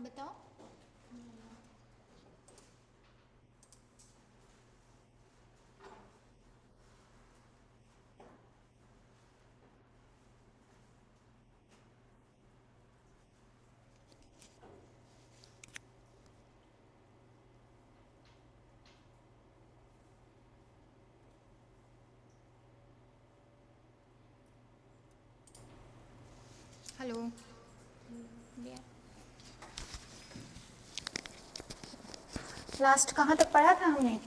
बताओ। Hello. Last कहाँ तक पढ़ा था हमने?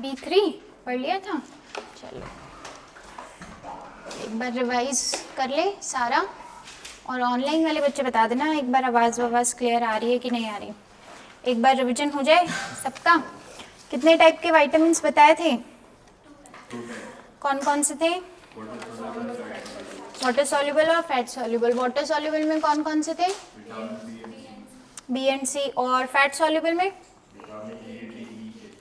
B3 पढ़ लिया था। चलो एक बार रिवाइज कर ले सारा, और ऑनलाइन वाले बच्चे बता देना एक बार आवाज़ क्लियर आ रही है कि नहीं आ रही। एक बार रिवीजन हो जाए सबका। कितने टाइप के विटामिन्स बताए थे? कौन कौन से थे? वाटर सॉल्युबल और फैट सॉल्युबल। वाटर सॉल्युबल में कौन कौन से थे? बी एंड सी। और फैट सॉल्युबल में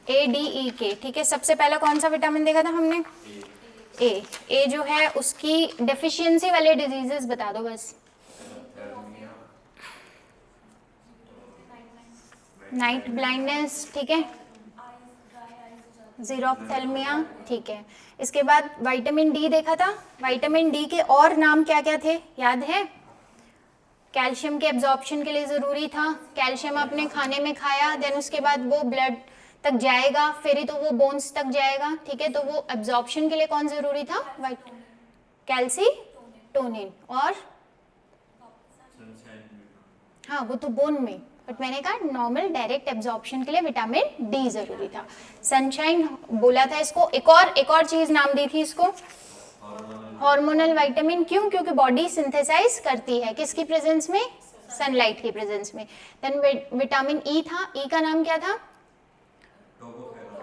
A, D, E, K। ठीक है, सबसे पहला कौन सा विटामिन देखा था हमने? ए जो है उसकी डेफिशिएंसी वाले डिजीजेस बता दो बस। नाइट ब्लाइंडनेस, ठीक है। जीरोफ्थेल्मिया, ठीक है। इसके बाद विटामिन डी देखा था। विटामिन डी के और नाम क्या क्या थे याद है? कैल्शियम के एब्जॉर्प्शन के लिए जरूरी था। कैल्शियम आपने खाने में खाया, देन उसके बाद वो ब्लड तक जाएगा, फिर ही तो वो बोन्स तक जाएगा। ठीक है, तो वो एब्जॉर्प्शन के लिए कौन जरूरी था? कैल्सीटोनिन। और हाँ वो तो बोन में, बट मैंने कहा नॉर्मल डायरेक्ट एब्जॉर्प्शन के लिए विटामिन डी जरूरी था। सनशाइन बोला था इसको। एक और चीज नाम दी थी इसको, हार्मोनल विटामिन। क्यों? क्योंकि बॉडी सिंथेसाइज करती है किसकी प्रेजेंस में? सनलाइट की प्रेजेंस में। देन विटामिन ई था। ई का नाम क्या था?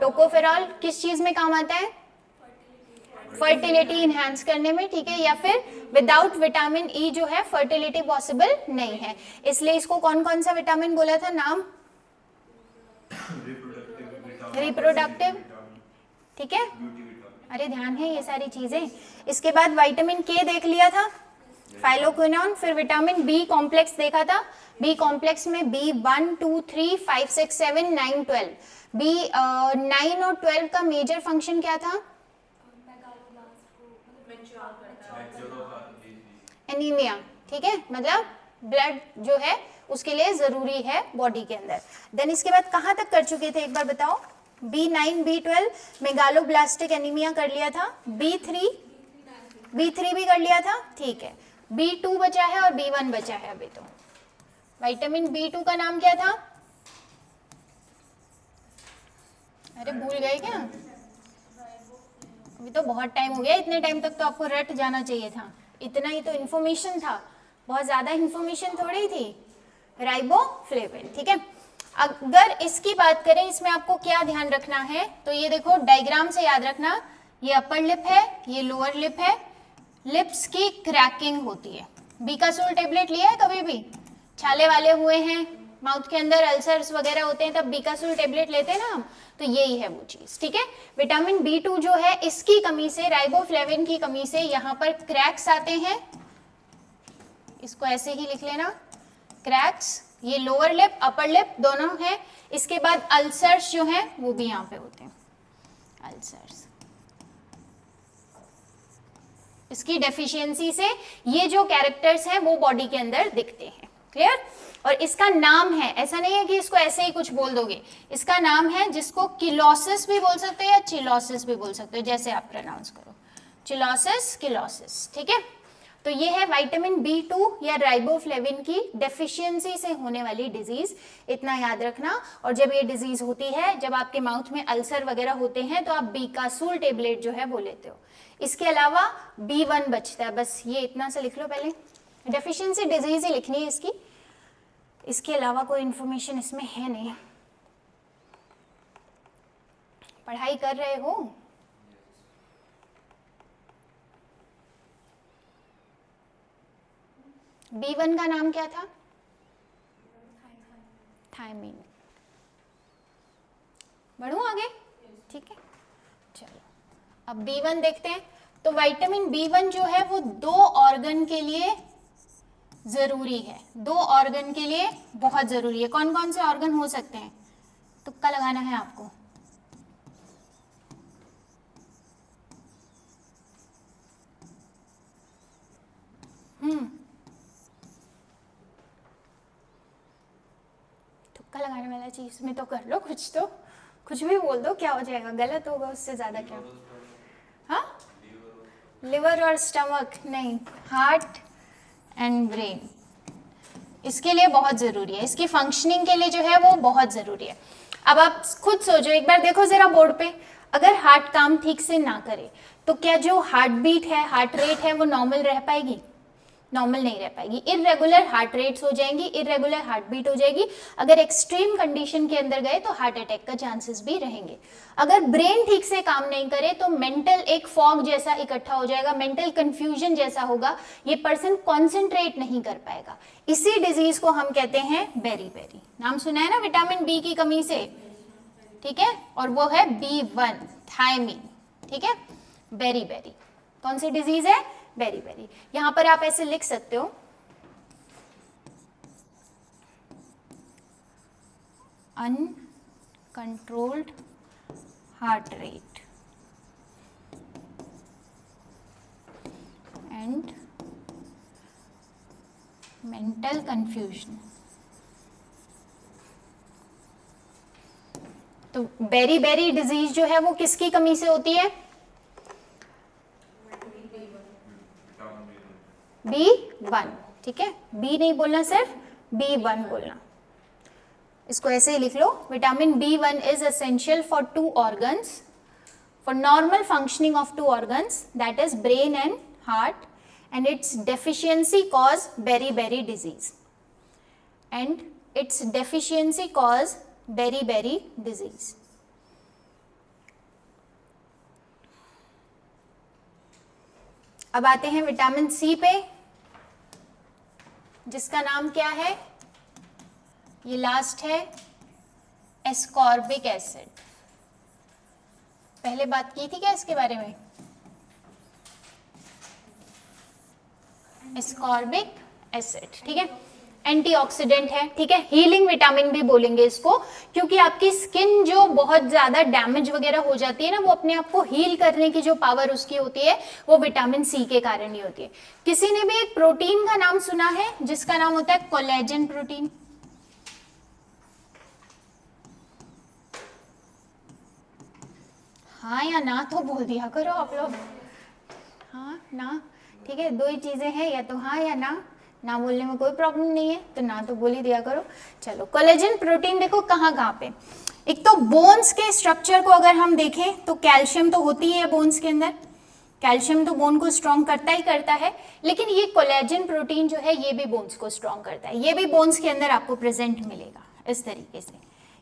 टोकोफेरॉल। किस चीज में काम आता है? फर्टिलिटी इनहेंस करने में। ठीक है, या फिर विदाउट विटामिन ई जो है फर्टिलिटी पॉसिबल नहीं है, इसलिए इसको कौन कौन सा विटामिन बोला था नाम? रिप्रोडक्टिव, ठीक है। अरे ध्यान है ये सारी चीजें। इसके बाद विटामिन के देख लिया था, फाइलोक्विनोन। फिर विटामिन बी कॉम्प्लेक्स देखा था। बी कॉम्प्लेक्स में B1, 2, 3, 5, 6, 7, 9, 12। बी 9 और 12 का मेजर फंक्शन क्या था? एनीमिया, ठीक है, मतलब ब्लड जो है उसके लिए जरूरी है बॉडी के अंदर। देन इसके बाद कहां तक कर चुके थे एक बार बताओ? B9, B12 मेगालोब्लास्टिक एनीमिया कर लिया था। B3 भी कर लिया था, ठीक है। B2 बचा है और B1 बचा है अभी तो। विटामिन B2 का नाम क्या था? अरे भूल गए क्या? अभी तो बहुत टाइम हो गया, इतने टाइम तक तो आपको रट जाना चाहिए था। इतना ही तो इन्फॉर्मेशन था, बहुत ज्यादा इन्फॉर्मेशन थोड़ी थी। राइबोफ्लेविन, ठीक है। अगर इसकी बात करें, इसमें आपको क्या ध्यान रखना है, तो ये देखो डायग्राम से याद रखना। ये अपर लिप है, ये लोअर लिप है। लिप्स की क्रैकिंग होती है। बीकासोल टेबलेट लिया है कभी भी? छाले वाले हुए हैं, माउथ के अंदर अल्सर्स वगैरह होते हैं, तब बीकासोल टेबलेट लेते हैं ना हम, तो यही है वो चीज, ठीक है। विटामिन B2 जो है इसकी कमी से, राइबोफ्लेविन की कमी से यहाँ पर क्रैक्स आते हैं। इसको ऐसे ही लिख लेना, क्रैक्स। ये लोअर लिप अपर लिप दोनों है। इसके बाद अल्सर्स जो हैं वो भी यहाँ पे होते हैं, अल्सर्स। इसकी डेफिशिएंसी से ये जो कैरेक्टर्स हैं वो बॉडी के अंदर दिखते हैं। क्लियर? और इसका नाम है, ऐसा नहीं है कि इसको ऐसे ही कुछ बोल दोगे, इसका नाम है जिसको किलोसिस भी बोल सकते हो या चिलोसिस भी बोल सकते हो, जैसे आप प्रोनाउंस करो, चिलोसिस, किलोसिस, ठीक है। तो ये है विटामिन B2 या राइबोफ्लेविन की डेफिशिएंसी से होने वाली डिजीज, इतना याद रखना। और जब ये डिजीज होती है, जब आपके माउथ में अल्सर वगैरह होते हैं, तो आप बीकासूल टेबलेट जो है वो लेते हो। इसके अलावा B1 बचता है, बस ये इतना सा लिख लो पहले, डेफिशिएंसी डिजीज ही लिखनी है इसकी। इसके अलावा कोई इंफॉर्मेशन इसमें है नहीं। पढ़ाई कर रहे हो? B1 का नाम क्या था? थायमीन। बढ़ू आगे, ठीक है। चलो अब B1 देखते हैं। तो विटामिन B1 जो है वो 2 ऑर्गन के लिए जरूरी है, 2 ऑर्गन के लिए बहुत जरूरी है। कौन कौन से ऑर्गन हो सकते हैं, तुक्का लगाना है आपको। तुक्का लगाने वाला चीज में तो कर लो कुछ, तो कुछ भी बोल दो, क्या हो जाएगा, गलत होगा उससे ज्यादा क्या। हाँ, लिवर और स्टमक नहीं, हार्ट एंड ब्रेन इसके लिए बहुत जरूरी है, इसकी फंक्शनिंग के लिए जो है वो बहुत जरूरी है। अब आप खुद सोचो, एक बार देखो जरा बोर्ड पे, अगर हार्ट काम ठीक से ना करे तो क्या जो हार्ट बीट है, हार्ट रेट है, वो नॉर्मल रह पाएगी? नॉर्मल नहीं रह पाएगी, इरेगुलर हार्ट रेट्स हो जाएंगी, इरेगुलर हार्ट बीट हो जाएगी। अगर एक्सट्रीम कंडीशन के अंदर गए तो हार्ट अटैक का चांसेस भी रहेंगे। अगर ब्रेन ठीक से काम नहीं करे तो मेंटल एक फॉग जैसा इकट्ठा हो जाएगा, मेंटल कंफ्यूजन जैसा होगा, ये पर्सन कॉन्सेंट्रेट नहीं कर पाएगा। इसी डिजीज को हम कहते हैं बेरी-बेरी। नाम सुना है ना विटामिन बी की कमी से, ठीक है, और वो है B1 थायमीन, ठीक है, बेरी-बेरी। कौन सी डिजीज है? बेरी-बेरी। यहां पर आप ऐसे लिख सकते हो, uncontrolled heart rate and mental confusion. तो बेरी-बेरी डिजीज जो है वो किसकी कमी से होती है? B1, ठीक है, B नहीं बोलना, सिर्फ B1 बोलना। इसको ऐसे ही लिख लो, vitamin B1 is essential for 2 organs, for normal functioning of 2 organs, that is brain and heart, and its deficiency cause beriberi disease, and its deficiency cause beriberi disease. अब आते हैं विटामिन सी पे, जिसका नाम क्या है, ये लास्ट है, एस्कॉर्बिक एसिड। पहले बात की थी क्या इसके बारे में? एस्कॉर्बिक एसिड, ठीक है, एंटीऑक्सीडेंट है, ठीक है, हीलिंग विटामिन भी बोलेंगे इसको, क्योंकि आपकी स्किन जो बहुत ज्यादा डैमेज वगैरह हो जाती है ना, वो अपने आप को हील करने की जो पावर उसकी होती है वो विटामिन सी के कारण ही होती है। किसी ने भी एक प्रोटीन का नाम सुना है जिसका नाम होता है कोलेजन प्रोटीन? हाँ या ना तो बोल दिया करो आप लोग, हाँ ना, ठीक है, 2 ही चीजें हैं, या तो हाँ या ना बोलने में कोई प्रॉब्लम नहीं है, तो ना तो बोल ही दिया करो। चलो, कोलेजन प्रोटीन देखो कहाँ कहाँ पे, एक तो बोन्स के स्ट्रक्चर को अगर हम देखें तो कैल्शियम तो होती है बोन्स के अंदर, कैल्शियम तो बोन को स्ट्रॉन्ग करता ही करता है, लेकिन ये कोलेजन प्रोटीन जो है ये भी बोन्स को स्ट्रॉन्ग करता है, ये भी बोन्स के अंदर आपको प्रेजेंट मिलेगा इस तरीके से,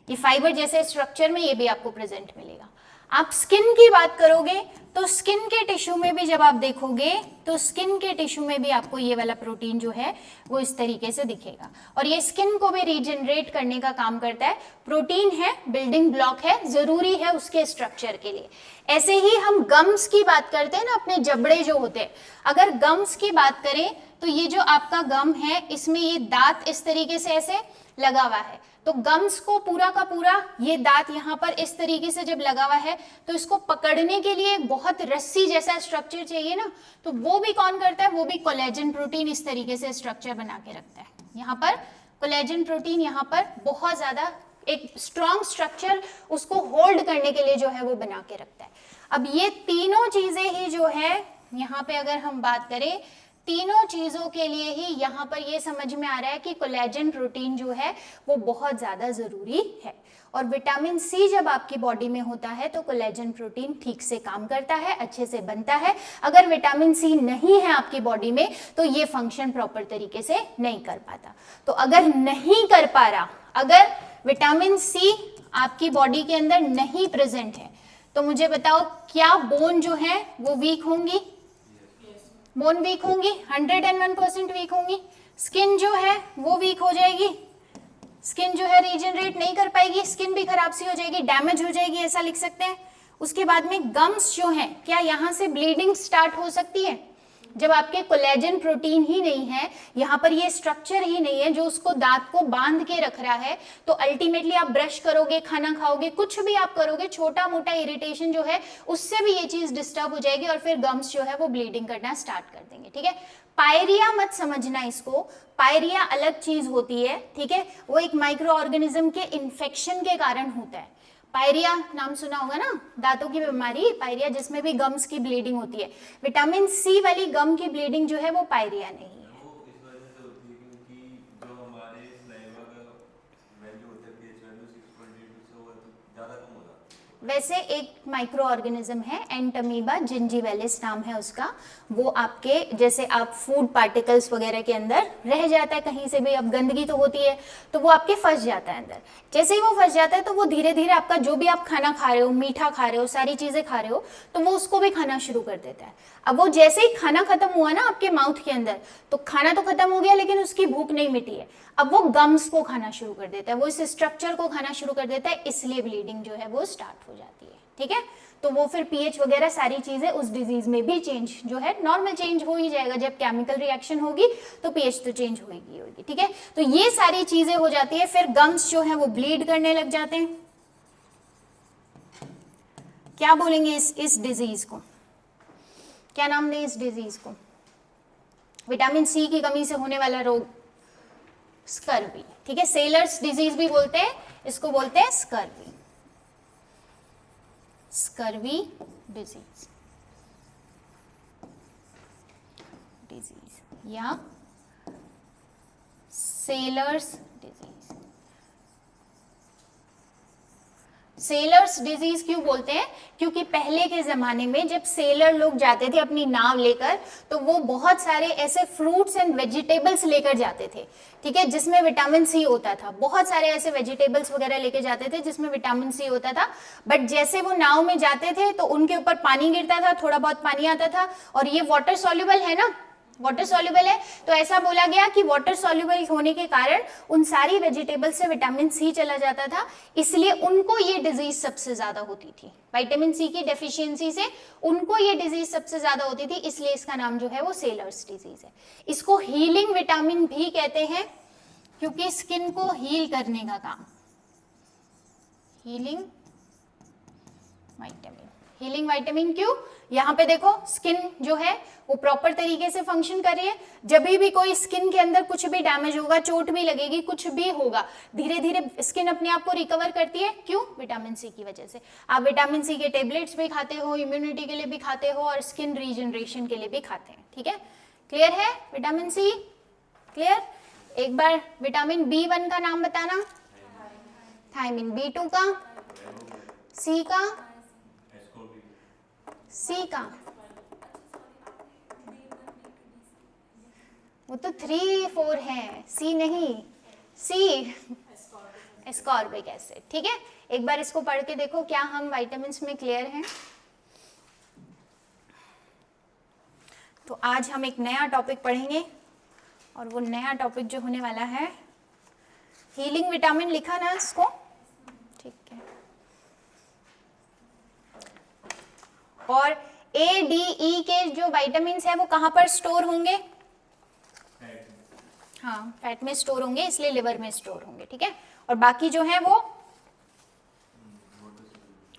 ये फाइबर जैसे स्ट्रक्चर में ये भी आपको प्रेजेंट मिलेगा। आप स्किन की बात करोगे तो स्किन के टिश्यू में भी जब आप देखोगे तो स्किन के टिश्यू में भी आपको ये वाला प्रोटीन जो है वो इस तरीके से दिखेगा, और ये स्किन को भी रीजनरेट करने का काम करता है। प्रोटीन है, बिल्डिंग ब्लॉक है, जरूरी है उसके स्ट्रक्चर के लिए। ऐसे ही हम गम्स की बात करते हैं ना, अपने जबड़े जो होते हैं, अगर गम्स की बात करें तो ये जो आपका गम है इसमें ये दांत इस तरीके से ऐसे लगा हुआ है, तो गम्स को पूरा का पूरा ये दांत यहाँ पर इस तरीके से जब लगा हुआ है तो इसको पकड़ने के लिए बहुत रस्सी जैसा स्ट्रक्चर चाहिए ना, तो वो भी कौन करता है, वो भी कोलेजन प्रोटीन इस तरीके से स्ट्रक्चर बना के रखता है। यहाँ पर कोलेजन प्रोटीन यहाँ पर बहुत ज्यादा एक स्ट्रॉन्ग स्ट्रक्चर उसको होल्ड करने के लिए जो है वो बना के रखता है। अब ये तीनों चीजें ही जो है यहाँ पे अगर हम बात करें, तीनों चीजों के लिए ही यहाँ पर ये समझ में आ रहा है कि कोलेजन प्रोटीन जो है वो बहुत ज्यादा जरूरी है। और विटामिन सी जब आपकी बॉडी में होता है तो कोलेजन प्रोटीन ठीक से काम करता है, अच्छे से बनता है। अगर विटामिन सी नहीं है आपकी बॉडी में तो ये फंक्शन प्रॉपर तरीके से नहीं कर पाता। तो अगर नहीं कर पा रहा, अगर विटामिन सी आपकी बॉडी के अंदर नहीं प्रेजेंट है तो मुझे बताओ क्या बोन जो है वो वीक होंगी? बोन वीक होंगी, 101% वीक होंगी। स्किन जो है वो वीक हो जाएगी, स्किन जो है रीजनरेट नहीं कर पाएगी, स्किन भी खराब सी हो जाएगी, डैमेज हो जाएगी, ऐसा लिख सकते हैं। उसके बाद में गम्स जो हैं, क्या यहाँ से ब्लीडिंग स्टार्ट हो सकती है? जब आपके कोलेजन प्रोटीन ही नहीं है, यहाँ पर ये स्ट्रक्चर ही नहीं है जो उसको दांत को बांध के रख रहा है, तो अल्टीमेटली आप ब्रश करोगे, खाना खाओगे, कुछ भी आप करोगे, छोटा मोटा इरिटेशन जो है उससे भी ये चीज डिस्टर्ब हो जाएगी और फिर गम्स जो है वो ब्लीडिंग करना स्टार्ट कर देंगे। ठीक है, पायरिया मत समझना इसको, पायरिया अलग चीज होती है। ठीक है, वो एक माइक्रो ऑर्गेनिज्म के इन्फेक्शन के कारण होता है। पायरिया नाम सुना होगा ना, दांतों की बीमारी पायरिया, जिसमें भी गम्स की ब्लीडिंग होती है। विटामिन सी वाली गम की ब्लीडिंग जो है वो पायरिया नहीं है। वो इस वजह से होती है क्योंकि जो हमारे सलाइवा का वैल्यू होता है, पीएच वैल्यू 6.82 से वो ज़्यादा कम हो जाता है। वैसे एक माइक्रो ऑर्गेनिज्म है एंटमीबा जिंजीवेलिस नाम है उसका, वो आपके जैसे आप फूड पार्टिकल्स वगैरह के अंदर रह जाता है, कहीं से भी अब गंदगी तो होती है तो वो आपके फंस जाता है अंदर। जैसे ही वो फंस जाता है तो वो धीरे धीरे आपका जो भी आप खाना खा रहे हो, मीठा खा रहे हो, सारी चीजें खा रहे हो, तो वो उसको भी खाना शुरू कर देता है। अब वो जैसे ही खाना खत्म हुआ ना आपके माउथ के अंदर, तो खाना तो खत्म हो गया लेकिन उसकी भूख नहीं मिटी है, अब वो गम्स को खाना शुरू कर देता है, वो इस स्ट्रक्चर को खाना शुरू कर देता है, इसलिए ब्लीडिंग जो है वो स्टार्ट हो जाती है। ठीक है, तो वो फिर पीएच वगैरह सारी चीजें उस डिजीज में भी चेंज जो है नॉर्मल चेंज हो ही जाएगा, जब केमिकल रिएक्शन होगी तो पीएच तो चेंज होगी। ठीक है, तो ये सारी चीजें हो जाती है, फिर गम्स जो है वो ब्लीड करने लग जाते हैं। क्या बोलेंगे इस डिजीज को, क्या नाम दें इस डिजीज को? विटामिन सी की कमी से होने वाला रोग स्कर्वी। ठीक है, सेलर्स डिजीज भी बोलते हैं इसको, बोलते हैं स्कर्वी, स्कर्वी डिजीज या सेलर्स डिजीज। सेलर्स डिजीज क्यों बोलते हैं? क्योंकि पहले के जमाने में जब सेलर लोग जाते थे अपनी नाव लेकर, तो वो बहुत सारे ऐसे फ्रूट्स एंड वेजिटेबल्स लेकर जाते थे। ठीक है, जिसमें विटामिन सी होता था, बहुत सारे ऐसे वेजिटेबल्स वगैरह लेके जाते थे जिसमें विटामिन सी होता था। बट जैसे वो नाव में जाते थे तो उनके ऊपर पानी गिरता था, थोड़ा बहुत पानी आता था, और ये वाटर सॉल्युबल है ना, वाटर सॉल्युबल है, तो ऐसा बोला गया कि वाटर सॉल्युबल होने के कारण उन सारी वेजिटेबल से विटामिन सी चला जाता था, इसलिए उनको ये डिजीज सबसे ज्यादा होती थी। विटामिन सी की डेफिशिएंसी से उनको ये डिजीज सबसे ज्यादा होती थी, इसलिए इसका नाम जो है वो सेलर्स डिजीज है। इसको हीलिंग विटामिन भी कहते हैं, क्योंकि स्किन को हील करने का काम, हीलिंग विटामिन। हीलिंग विटामिन क्यों? यहाँ पे देखो स्किन जो है वो प्रॉपर तरीके से फंक्शन कर रही है, जब भी कोई स्किन के अंदर कुछ भी डैमेज होगा, चोट भी लगेगी, कुछ भी होगा, धीरे धीरे स्किन अपने आप को रिकवर करती है। क्यों? विटामिन सी की वजह से। आप विटामिन सी के टेबलेट्स भी खाते हो, इम्यूनिटी के लिए भी खाते हो, और स्किन रीजनरेशन के लिए भी खाते हैं। ठीक है, क्लियर है? Vitamin C clear? एक बार विटामिन B1 का नाम बताना, थायमिन, B2 का, सी का, सी का, वो तो 3, 4 है, सी नहीं, सी एस्कॉर्बिक एसिड। ठीक है, एक बार इसको पढ़ के देखो, क्या हम विटामिन्स में क्लियर हैं? तो आज हम एक नया टॉपिक पढ़ेंगे, और वो नया टॉपिक जो होने वाला है हीलिंग विटामिन। लिखा ना इसको? ठीक है। और ए डी ई के जो विटामिन्स है वो कहाँ पर स्टोर होंगे? हाँ, फैट में स्टोर होंगे, इसलिए लिवर में स्टोर होंगे। ठीक है, और बाकी जो है वो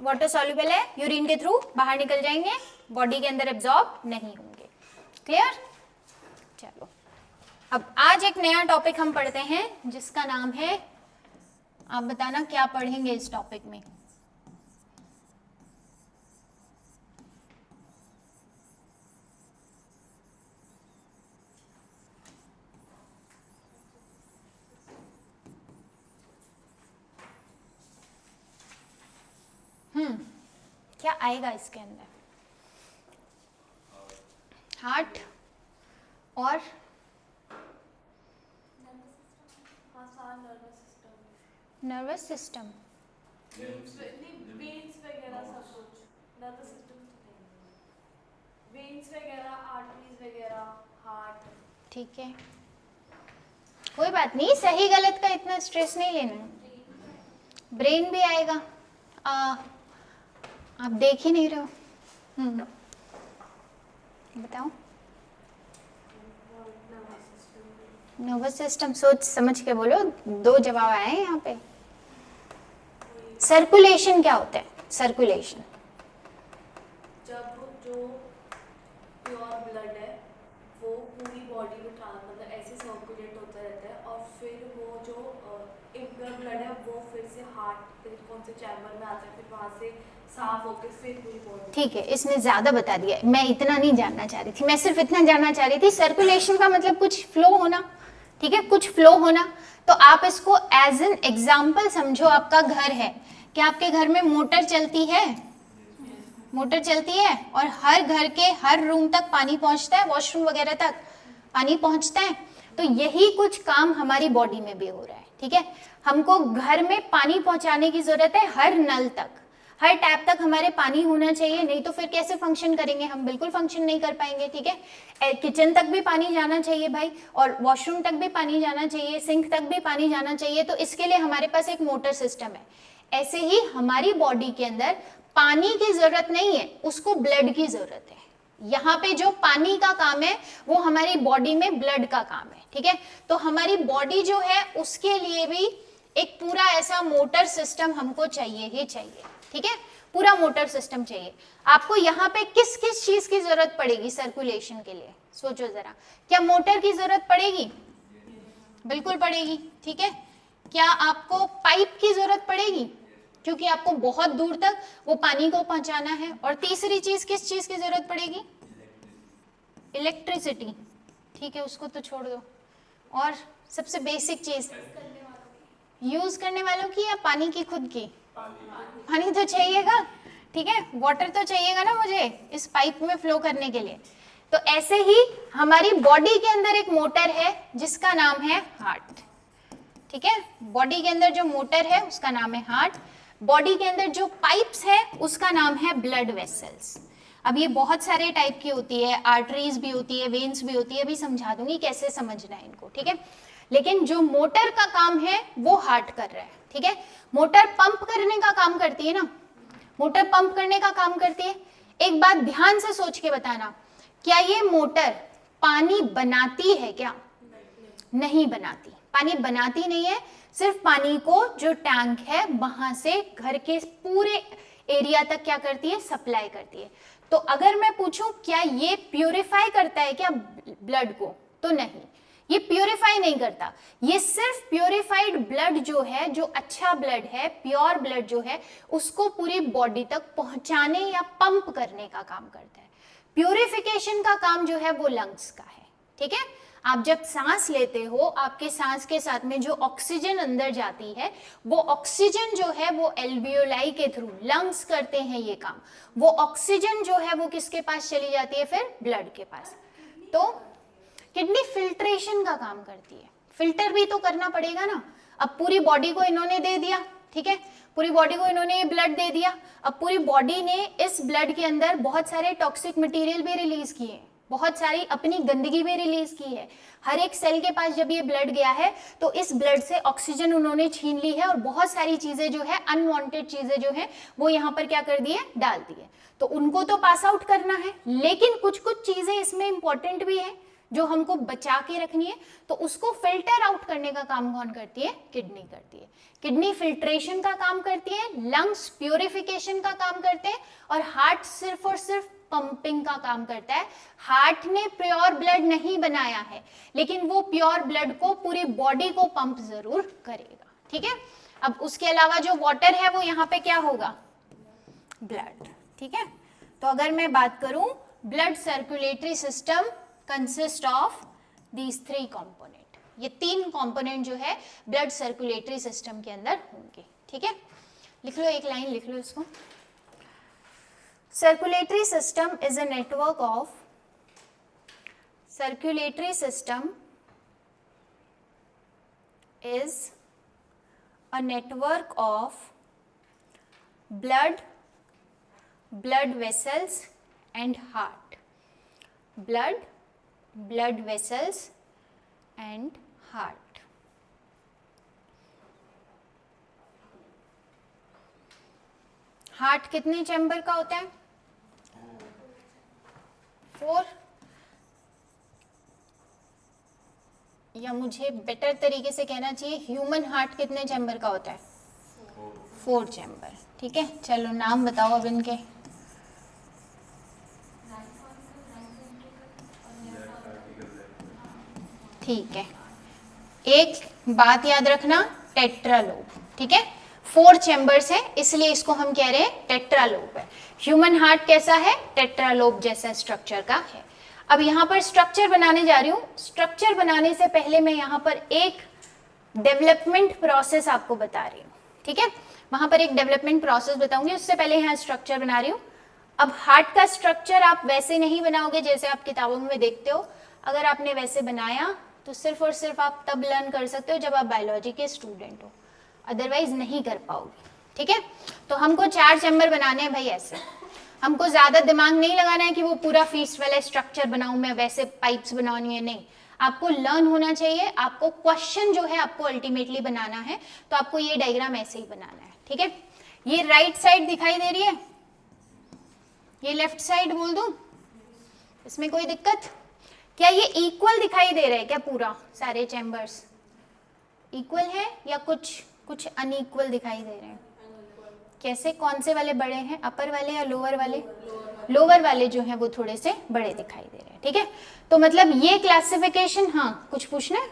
वाटर सॉल्युबल है, यूरिन के थ्रू बाहर निकल जाएंगे, बॉडी के अंदर एब्जॉर्ब नहीं होंगे। क्लियर? चलो, अब आज एक नया टॉपिक हम पढ़ते हैं जिसका नाम है, आप बताना क्या पढ़ेंगे इस टॉपिक में? क्या आएगा इसके अंदर? हार्ट और नर्वस सिस्टम, वेन्स वगैरह सब कुछ, नर्वस सिस्टम, वेन्स वगैरह, आर्टरीज वगैरह, हार्ट। ठीक है, कोई बात नहीं, सही गलत का इतना स्ट्रेस नहीं लेना। ब्रेन भी आएगा, आप देख ही नहीं रहे हो। बताओ। नर्वस सिस्टम, सोच समझ के बोलो, 2 जवाब आए हैं यहाँ पे। सर्कुलेशन क्या होता है? सर्कुलेशन जब जो प्योर ब्लड है वो पूरी बॉडी में मतलब ऐसे सर्कुलेट होता रहता है, और फिर वो जो इम्प्योर ब्लड है वो फिर से हार्ट फिर कौन से चैम्बर में आता है, फिर वहाँ से साफ होकर फिर पूरी बॉडी। ठीक है, इसने ज्यादा बता दिया, मैं इतना नहीं जानना चाह रही थी, मैं सिर्फ इतना जानना चाह रही थी सर्कुलेशन का मतलब कुछ फ्लो होना, ठीक है, कुछ फ्लो होना। तो आप इसको एज एन एग्जाम्पल समझो, आपका घर है, क्या आपके घर में मोटर चलती है? मोटर चलती है और हर घर के हर रूम तक पानी पहुंचता है, वॉशरूम वगैरह तक पानी पहुंचता है। तो यही कुछ काम हमारी बॉडी में भी हो रहा है, ठीक है। हमको घर में पानी पहुंचाने की जरूरत है, हर नल तक, हर टैप तक हमारे पानी होना चाहिए, नहीं तो फिर कैसे फंक्शन करेंगे हम? बिल्कुल फंक्शन नहीं कर पाएंगे, ठीक है। किचन तक भी पानी जाना चाहिए भाई, और वॉशरूम तक भी पानी जाना चाहिए, सिंक तक भी पानी जाना चाहिए। तो इसके लिए हमारे पास एक मोटर सिस्टम है। ऐसे ही हमारी बॉडी के अंदर पानी की जरूरत नहीं है, उसको ब्लड की जरूरत है। यहाँ पे जो पानी का काम है वो हमारी बॉडी में ब्लड का काम है, ठीक है। तो हमारी बॉडी जो है उसके लिए भी एक पूरा ऐसा मोटर सिस्टम हमको चाहिए ही चाहिए, ठीक है, पूरा मोटर सिस्टम चाहिए। आपको यहाँ पे किस किस चीज की जरूरत पड़ेगी सर्कुलेशन के लिए? सोचो जरा, क्या मोटर की जरूरत पड़ेगी? बिल्कुल पड़ेगी, ठीक है। क्या आपको पाइप की जरूरत पड़ेगी? क्योंकि आपको बहुत दूर तक वो पानी को पहुंचाना है। और तीसरी चीज किस चीज की जरूरत पड़ेगी? इलेक्ट्रिसिटी, ठीक है, उसको तो छोड़ दो। और सबसे बेसिक चीज यूज करने वालों की या पानी की खुद की? पानी तो चाहिएगा, ठीक है, वाटर तो चाहिएगा ना मुझे इस पाइप में फ्लो करने के लिए। तो ऐसे ही हमारी बॉडी के अंदर एक मोटर है जिसका नाम है हार्ट, ठीक है। बॉडी के अंदर जो मोटर है उसका नाम है हार्ट। बॉडी के अंदर जो पाइप्स है उसका नाम है ब्लड वेसल्स। अब ये बहुत सारे टाइप की होती है, आर्टरीज भी होती है, वेन्स भी होती है, अभी समझा दूंगी कैसे समझना है इनको, ठीक है। लेकिन जो मोटर का काम है वो हार्ट कर रहा है, ठीक है। मोटर पंप करने का काम करती है ना, मोटर पंप करने का काम करती है। एक बात ध्यान से सोच के बताना, क्या ये मोटर पानी बनाती है क्या? नहीं बनाती, पानी बनाती नहीं है, सिर्फ पानी को जो टैंक है वहां से घर के पूरे एरिया तक क्या करती है? सप्लाई करती है। तो अगर मैं पूछूं क्या ये प्यूरिफाई करता है क्या ब्लड को? तो नहीं, ये प्यूरिफाई नहीं करता। ये सिर्फ प्यूरिफाइड ब्लड जो है, जो अच्छा ब्लड है, प्योर ब्लड जो है, उसको पूरी बॉडी तक पहुंचाने या पंप करने का काम करता है। प्यूरिफिकेशन का काम जो है वो लंग्स का है, ठीक है। आप जब सांस लेते हो, आपके सांस के साथ में जो ऑक्सीजन अंदर जाती है, वो ऑक्सीजन जो है वो एल्वियोलाई के थ्रू लंग्स करते हैं ये काम। वो ऑक्सीजन जो है वो किसके पास चली जाती है? फिर ब्लड के पास। तो किडनी फिल्ट्रेशन का काम करती है, फिल्टर भी तो करना पड़ेगा ना। अब पूरी बॉडी को इन्होंने दे दिया, ठीक है, पूरी बॉडी को इन्होंने ये ब्लड दे दिया। अब पूरी बॉडी ने इस ब्लड के अंदर बहुत सारे टॉक्सिक मटेरियल भी रिलीज किए, बहुत सारी अपनी गंदगी भी रिलीज की है। हर एक सेल के पास जब ये ब्लड गया है तो इस ब्लड से ऑक्सीजन उन्होंने छीन ली है, और बहुत सारी चीजें जो है, अनवांटेड चीजें जो है वो यहाँ पर क्या कर दी है? डाल दी है। तो उनको तो पास आउट करना है, लेकिन कुछ कुछ चीजें इसमें इंपॉर्टेंट भी है जो हमको बचा के रखनी है। तो उसको फिल्टर आउट करने का काम कौन करती है? किडनी करती है। किडनी फिल्ट्रेशन का काम करती है, लंग्स प्यूरिफिकेशन का काम करते हैं, और हार्ट सिर्फ और सिर्फ पंपिंग का काम करता है। हार्ट ने प्योर ब्लड नहीं बनाया है, लेकिन वो प्योर ब्लड को पूरी बॉडी को पंप जरूर करेगा, ठीक है। अब उसके अलावा जो वाटर है वो यहाँ पे क्या होगा? ब्लड, ठीक है। तो अगर मैं बात करूं, blood circulatory system consist of these 3 component. ये 3 कंपोनेंट जो है ब्लड सर्कुलेटरी सिस्टम के अंदर होंगे, ठीक है। लिख लो, एक लाइन लिख लो इसको। Circulatory system is a network of circulatory system is a network of blood, blood vessels and heart. Blood, blood vessels and heart. Heart कितने चैम्बर का होता है? 4, या मुझे बेटर तरीके से कहना चाहिए ह्यूमन हार्ट कितने चैम्बर का होता है? 4 चैम्बर। ठीक है, चलो नाम बताओ अब इनके। ठीक है, एक बात याद रखना, टेट्रालोब। ठीक है, 4 चैम्बर्स है, इसलिए इसको हम कह रहे हैं टेट्रालोब है। ह्यूमन हार्ट कैसा है? टेट्रालोब जैसा स्ट्रक्चर का है। अब यहाँ पर स्ट्रक्चर बनाने जा रही हूँ। स्ट्रक्चर बनाने से पहले मैं यहाँ पर एक डेवलपमेंट प्रोसेस आपको बता रही हूँ। ठीक है, वहां पर एक डेवलपमेंट प्रोसेस बताऊंगी, उससे पहले यहाँ स्ट्रक्चर बना रही हूँ। अब हार्ट का स्ट्रक्चर आप वैसे नहीं बनाओगे जैसे आप किताबों में देखते हो। अगर आपने वैसे बनाया तो सिर्फ और सिर्फ आप तब लर्न कर सकते हो जब आप बायोलॉजी के स्टूडेंट हो, अदरवाइज नहीं कर पाओगे। ठीक है, तो हमको 4 चैम्बर बनाने हैं भाई ऐसे। हमको ज्यादा दिमाग नहीं लगाना है कि वो पूरा फीस्ट वाला स्ट्रक्चर बनाऊं मैं, वैसे पाइप्स बनानी है, नहीं। आपको लर्न होना चाहिए, आपको क्वेश्चन जो है आपको अल्टीमेटली बनाना है, तो आपको ये डायग्राम ऐसे ही बनाना है। ठीक है, ये राइट साइड दिखाई दे रही है, ये लेफ्ट साइड बोल दूं, इसमें कोई दिक्कत? क्या ये इक्वल दिखाई दे रहा है क्या? पूरा सारे चैम्बर्स इक्वल है या कुछ अनइक्वल दिखाई दे रहे हैं? कैसे, कौन से वाले बड़े हैं, अपर वाले या लोअर वाले? लोअर वाले जो हैं वो थोड़े से बड़े दिखाई दे रहे हैं। ठीक है, तो मतलब ये क्लासिफिकेशन। हाँ, कुछ पूछना है?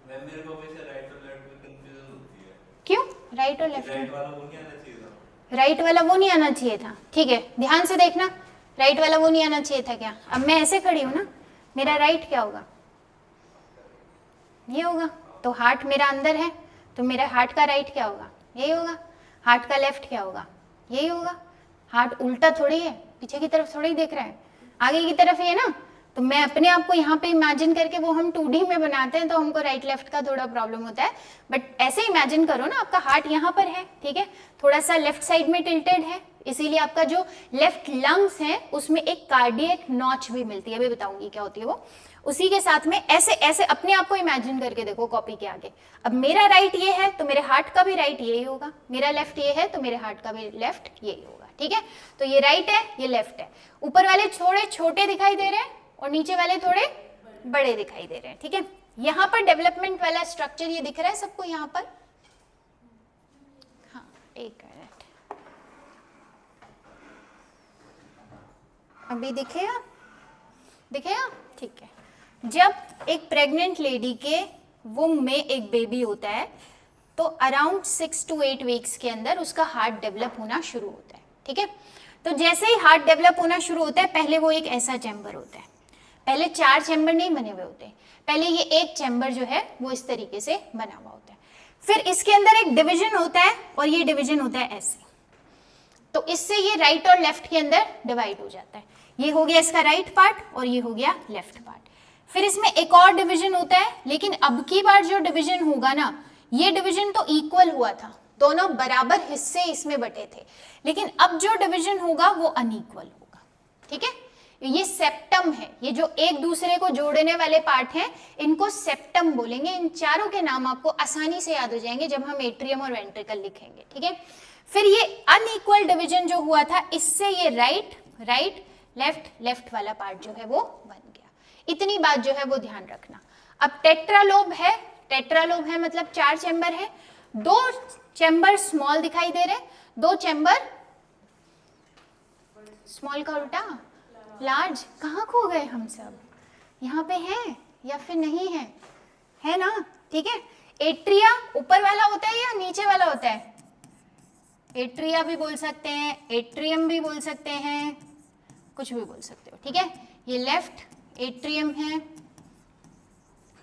मैम मेरे को हमेशा राइट और लेफ्ट में कंफ्यूजन होती है। क्यों राइट और लेफ्ट? राइट वाला वो नहीं आना चाहिए था। राइट वाला वो नहीं आना चाहिए था। ठीक है, ध्यान से देखना, राइट वाला वो नहीं आना चाहिए था क्या? अब मैं ऐसे खड़ी हूं ना, मेरा राइट क्या होगा? ये होगा। तो हार्ट मेरा अंदर है, तो मेरा हार्ट का राइट क्या होगा? यही होगा। हार्ट का लेफ्ट क्या होगा? यही होगा। हार्ट उल्टा थोड़ी है, पीछे की तरफ थोड़ी देख रहा है, आगे की तरफ ही है ना। तो मैं अपने आप को यहाँ पे इमेजिन करके, वो हम 2D में बनाते हैं तो हमको राइट लेफ्ट का थोड़ा प्रॉब्लम होता है, बट ऐसे इमेजिन करो ना, आपका हार्ट यहाँ पर है। ठीक है, थोड़ा सा लेफ्ट साइड में टिल्टेड है, इसीलिए आपका जो लेफ्ट लंग्स है उसमें एक कार्डियक नॉच भी मिलती है, अभी बताऊंगी क्या होती है वो। उसी के साथ में ऐसे ऐसे अपने आप को इमेजिन करके देखो कॉपी के आगे। अब मेरा राइट ये है तो मेरे हार्ट का भी राइट यही होगा, मेरा लेफ्ट ये है तो मेरे हार्ट का भी लेफ्ट यही होगा। ठीक है, तो ये राइट है, ये लेफ्ट है। ऊपर वाले थोड़े छोटे दिखाई दे रहे हैं और नीचे वाले थोड़े बड़े दिखाई दे रहे हैं। ठीक है, यहाँ पर डेवलपमेंट वाला स्ट्रक्चर ये दिख रहा है सबको यहाँ पर? हाँ, एक मिनट, अभी दिखेगा? दिखेगा? ठीक है। जब एक प्रेग्नेंट लेडी के वुम में एक बेबी होता है तो अराउंड 6 to 8 वीक्स के अंदर उसका हार्ट डेवलप होना शुरू होता है। ठीक है, तो जैसे ही हार्ट डेवलप होना शुरू होता है, पहले वो एक ऐसा चैम्बर होता है, पहले 4 चैम्बर नहीं बने हुए होते, पहले ये एक चैम्बर जो है वो इस तरीके से बना हुआ होता है। फिर इसके अंदर एक डिवीजन होता है और ये डिवीजन होता है ऐसे, तो इससे ये राइट और लेफ्ट के अंदर डिवाइड हो जाता है। ये हो गया इसका राइट पार्ट और ये हो गया लेफ्ट पार्ट। फिर इसमें एक और डिवीजन होता है, लेकिन अब की बार जो डिवीजन होगा ना, ये डिवीजन तो इक्वल हुआ था, दोनों बराबर हिस्से इसमें बटे थे, लेकिन अब जो डिवीजन होगा वो अनइक्वल होगा। ठीक है, ये सेप्टम है, ये जो एक दूसरे को जोड़ने वाले पार्ट हैं इनको सेप्टम बोलेंगे। इन चारों के नाम आपको आसानी से याद हो जाएंगे जब हम एट्रियम और वेंट्रिकल लिखेंगे। ठीक है, फिर ये अनइक्वल डिवीजन जो हुआ था, इससे ये राइट राइट लेफ्ट लेफ्ट वाला पार्ट जो है वो बन गया। इतनी बात जो है वो ध्यान रखना। अब टेट्रालोब है, टेट्रालोब है मतलब 4 चैम्बर है, 2 चैम्बर स्मॉल दिखाई दे रहे, 2 चैम्बर स्मॉल का उल्टा लार्ज। कहाँ खो गए हम सब? यहाँ पे हैं या फिर नहीं है? है ना? ठीक है, एट्रिया ऊपर वाला होता है या नीचे वाला होता है? एट्रिया भी बोल सकते हैं, एट्रियम भी बोल सकते हैं, कुछ भी बोल सकते हो। ठीक है, ये लेफ्ट एट्रियम है,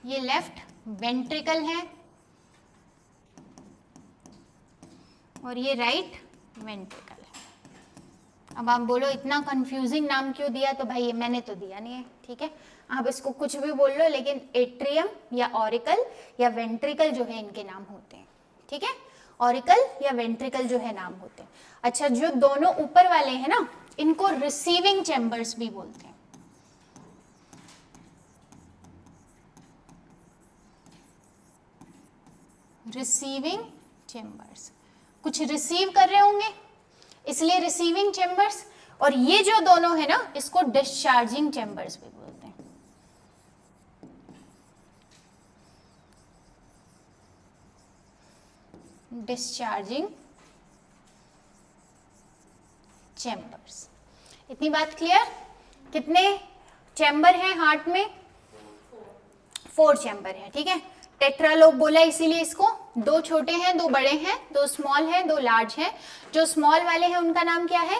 ये लेफ्ट वेंट्रिकल है और ये राइट वेंट्रिकल है। अब आप बोलो इतना कंफ्यूजिंग नाम क्यों दिया? तो भाई मैंने तो दिया नहीं है। ठीक है, आप इसको कुछ भी बोल लो, लेकिन एट्रियम या ऑरिकल या वेंट्रिकल जो है इनके नाम होते हैं। ठीक है, ऑरिकल या वेंट्रिकल जो है नाम होते हैं। अच्छा, जो दोनों ऊपर वाले हैं ना, इनको रिसीविंग चैम्बर्स भी बोलते हैं। रिसीविंग चैम्बर्स, कुछ रिसीव कर रहे होंगे इसलिए रिसीविंग चैम्बर्स। और ये जो दोनों है ना, इसको डिस्चार्जिंग चैम्बर्स भी बोलते हैं। Discharging chambers. इतनी बात क्लियर? कितने चैम्बर हैं हार्ट में? 4 चैम्बर है, ठीक है। टेट्रालोब बोला इसीलिए इसको। 2 छोटे हैं, 2 बड़े हैं, 2 स्मॉल हैं, 2 लार्ज हैं। जो स्मॉल वाले हैं उनका नाम क्या है?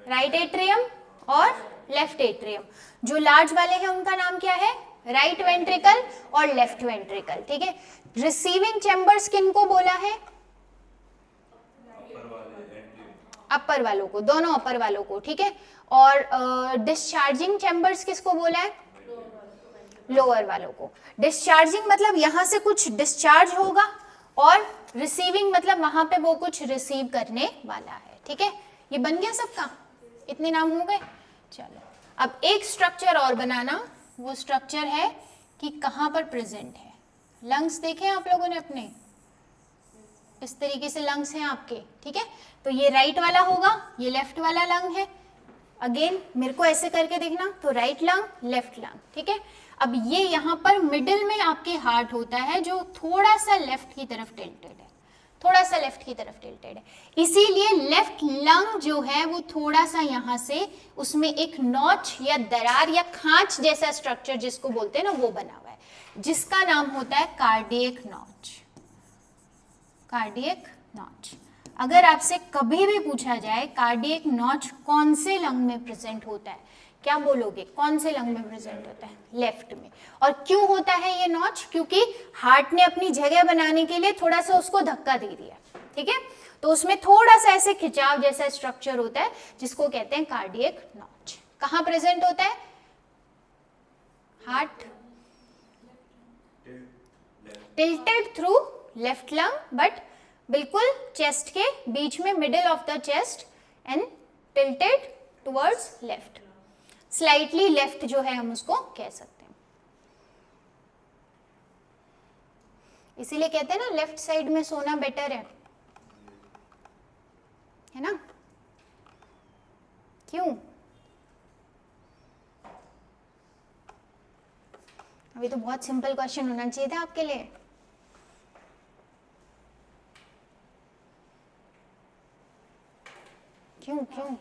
राइट एट्रियम और लेफ्ट एट्रियम। जो लार्ज वाले हैं उनका नाम क्या है? राइट वेंट्रिकल और लेफ्ट वेंट्रिकल, ठीक है। रिसीविंग चैम्बर्स किनको बोला है? अपर वालों को, दोनों अपर वालों को, ठीक है। और डिस्चार्जिंग चैम्बर्स किसको बोला है? लोअर वालों को। डिस्चार्जिंग मतलब यहां से कुछ डिस्चार्ज होगा, और रिसीविंग मतलब वहां पे वो कुछ रिसीव करने वाला है, ठीक है। ये बन गया सबका? इतने नाम हो गए। चलो अब एक स्ट्रक्चर और बनाना। वो स्ट्रक्चर है कि कहां पर प्रेजेंट है। लंग्स देखे आप लोगों ने अपने? इस तरीके से लंग्स हैं आपके, ठीक है। तो ये राइट वाला होगा, ये लेफ्ट वाला लंग है। अगेन मेरे को ऐसे करके देखना, तो राइट लंग, लेफ्ट लंग, ठीक है। अब ये यहाँ पर मिडिल में आपके हार्ट होता है, जो थोड़ा सा लेफ्ट की तरफ टिल्टेड है, थोड़ा सा लेफ्ट की तरफ टिल्टेड है। इसीलिए लेफ्ट लंग जो है वो थोड़ा सा यहाँ से, उसमें एक नॉच या दरार या खांच जैसा स्ट्रक्चर जिसको बोलते हैं ना, वो बना हुआ है, जिसका नाम होता है कार्डियक नॉच। Cardiac notch. अगर आपसे कभी भी पूछा जाए कार्डियक नॉच कौन से लंग में प्रेजेंट होता है, क्या बोलोगे? कौन से लंग में प्रेजेंट होता है? लेफ्ट में। और क्यों होता है ये नॉच? क्योंकि हार्ट ने अपनी जगह बनाने के लिए थोड़ा सा उसको धक्का दे दिया, ठीक है। तो उसमें थोड़ा सा ऐसे खिंचाव जैसा स्ट्रक्चर होता है, जिसको कहते हैं कार्डियक नॉच। कहाँ प्रेजेंट होता है? Heart tilted through left lung, but बिल्कुल चेस्ट के बीच में, middle of the chest, and tilted towards left. Slightly left जो है हम उसको कह सकते हैं। इसीलिए कहते हैं ना, लेफ्ट साइड में सोना बेटर है ना? क्यों? अभी तो बहुत सिंपल क्वेश्चन होना चाहिए था आपके लिए। क्यों क्यों?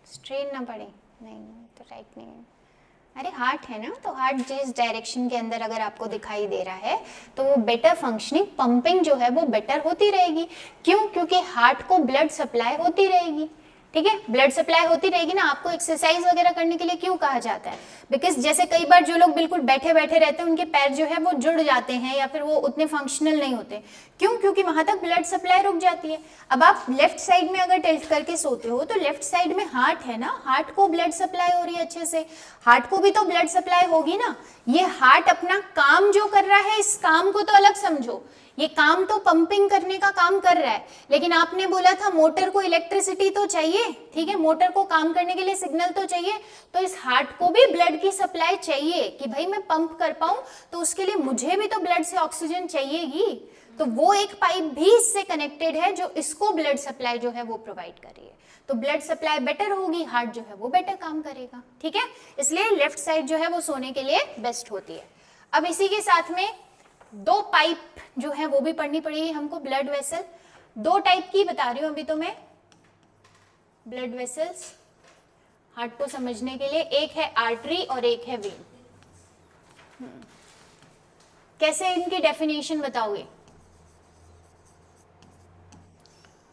स्ट्रेन ना पड़े? नहीं, तो राइट नहीं है। अरे हार्ट है ना, तो हार्ट जिस डायरेक्शन के अंदर अगर आपको दिखाई दे रहा है, तो वो बेटर फंक्शनिंग, पंपिंग जो है वो बेटर होती रहेगी। क्यों? क्योंकि हार्ट को ब्लड सप्लाई होती रहेगी, ठीक है। ब्लड सप्लाई होती रहेगी ना। आपको एक्सरसाइज वगैरह करने के लिए क्यों कहा जाता है? बिकॉज जैसे कई बार जो लोग बिल्कुल बैठे बैठे रहते हैं, उनके पैर जो है वो जुड़ जाते हैं, या फिर वो उतने फंक्शनल नहीं होते। क्यों? क्योंकि वहां तक ब्लड सप्लाई रुक जाती है। अब आप लेफ्ट साइड में अगर टिल्ट करके सोते हो, तो लेफ्ट साइड में हार्ट है ना, हार्ट को ब्लड सप्लाई हो रही है अच्छे से, हार्ट को भी तो ब्लड सप्लाई होगी ना। ये हार्ट अपना काम जो कर रहा है, इस काम को तो अलग समझो, ये काम तो पंपिंग करने का काम कर रहा है, लेकिन आपने बोला था मोटर को इलेक्ट्रिसिटी तो चाहिए, ठीक है, मोटर को काम करने के लिए सिग्नल तो चाहिए। तो इस हार्ट को भी ब्लड की सप्लाई चाहिए कि भाई मैं पंप कर पाऊं, तो उसके लिए मुझे भी तो ब्लड से ऑक्सीजन चाहिएगी। तो वो एक पाइप भी इससे कनेक्टेड है, जो इसको ब्लड सप्लाई जो है वो प्रोवाइड कर रही है। तो ब्लड सप्लाई बेटर होगी, हार्ट जो है वो बेटर काम करेगा, ठीक है। इसलिए लेफ्ट साइड जो है वो सोने के लिए बेस्ट होती है। अब इसी के साथ में 2 पाइप जो है वो भी पढ़नी पड़ेगी हमको। ब्लड वेसल 2 टाइप की बता रही हूं अभी तो मैं, ब्लड वेसल्स हार्ट को समझने के लिए। एक है आर्टरी और एक है वेन। कैसे इनकी डेफिनेशन बताओगे?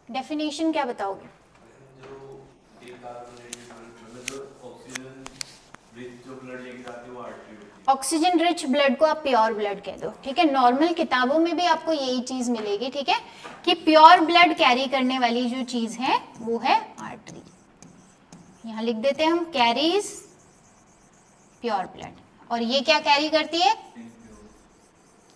डेफिनेशन क्या बताओगे? ऑक्सीजन रिच ब्लड को आप प्योर ब्लड कह दो, ठीक है। नॉर्मल किताबों में भी आपको यही चीज मिलेगी, ठीक है, कि प्योर ब्लड कैरी करने वाली जो चीज है वो है आर्टरी। यहां लिख देते हैं हम, कैरीज प्योर ब्लड। और ये क्या कैरी करती है?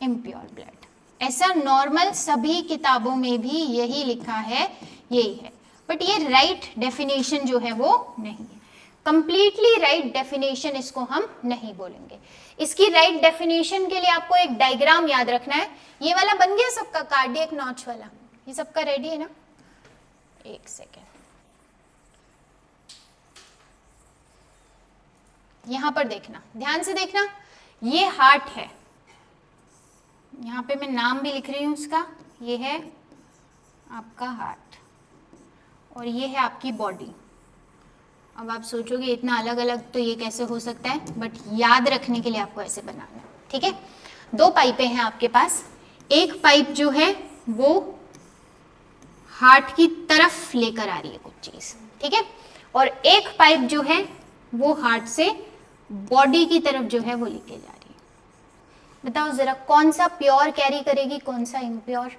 Impure blood. ऐसा नॉर्मल सभी किताबों में भी यही लिखा है, यही है, बट ये राइट डेफिनेशन जो है वो नहीं है। कंप्लीटली राइट डेफिनेशन इसको हम नहीं बोलेंगे। इसकी राइट डेफिनेशन के लिए आपको एक डायग्राम याद रखना है। ये वाला बन गया सबका, कार्डियक नॉच वाला, ये सबका रेडी है ना? एक सेकेंड, यहां पर देखना, ध्यान से देखना, ये हार्ट है, यहां पे मैं नाम भी लिख रही हूं उसका, ये है आपका हार्ट और ये है आपकी बॉडी। अब आप सोचोगे इतना अलग अलग तो ये कैसे हो सकता है, बट याद रखने के लिए आपको ऐसे बनाना है, ठीक है? दो पाइपें हैं आपके पास, एक पाइप जो है वो हार्ट की तरफ लेकर आ रही है कुछ चीज, ठीक है, और एक पाइप जो है वो हार्ट से बॉडी की तरफ जो है वो लेके जा रही है। बताओ जरा कौन सा प्योर कैरी करेगी, कौन सा इम्प्योर?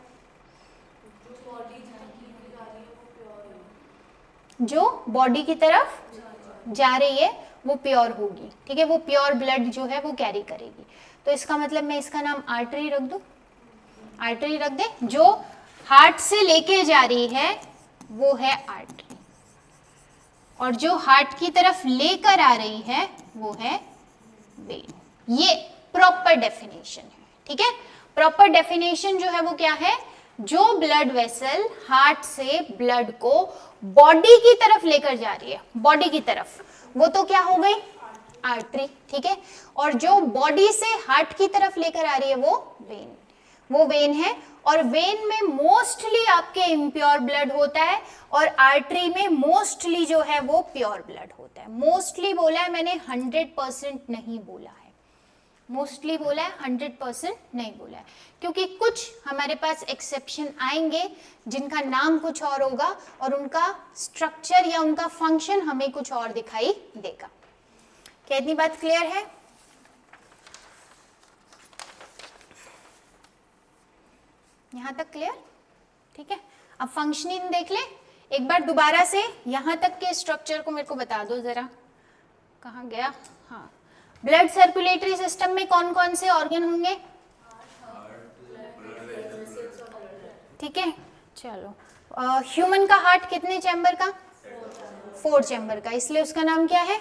जो बॉडी की तरफ जा रही है वो प्योर होगी, ठीक है, वो प्योर ब्लड जो है वो कैरी करेगी। तो इसका मतलब मैं इसका नाम आर्टरी रख दूं, आर्टरी रख दे। जो हार्ट से लेके जा रही है वो है आर्टरी, और जो हार्ट की तरफ लेकर आ रही है वो है वेन। ये प्रॉपर डेफिनेशन है, ठीक है? प्रॉपर डेफिनेशन जो है वो क्या है? जो ब्लड वेसल हार्ट से ब्लड को बॉडी की तरफ लेकर जा रही है, बॉडी की तरफ, वो तो क्या हो गई? आर्टरी, ठीक है? और जो बॉडी से हार्ट की तरफ लेकर आ रही है वो वेन, वो वेन है। और वेन में मोस्टली आपके इम्प्योर ब्लड होता है और आर्टरी में मोस्टली जो है वो प्योर ब्लड होता है। मोस्टली बोला है मैंने, 100% नहीं बोला है, मोस्टली बोला है, 100% नहीं बोला है, क्योंकि कुछ हमारे पास एक्सेप्शन आएंगे जिनका नाम कुछ और होगा और उनका स्ट्रक्चर या उनका फंक्शन हमें कुछ और दिखाई देगा। क्या इतनी बात क्लियर है? यहां तक क्लियर? ठीक है, अब फंक्शनिंग देख ले एक बार दोबारा से। यहां तक के स्ट्रक्चर को मेरे को बता दो जरा, कहाँ गया? हाँ, ब्लड सर्कुलेटरी सिस्टम में कौन कौन से ऑर्गन होंगे? ठीक है, चलो। ह्यूमन का हार्ट कितने चैम्बर का? 4 चैम्बर का, इसलिए उसका नाम क्या है?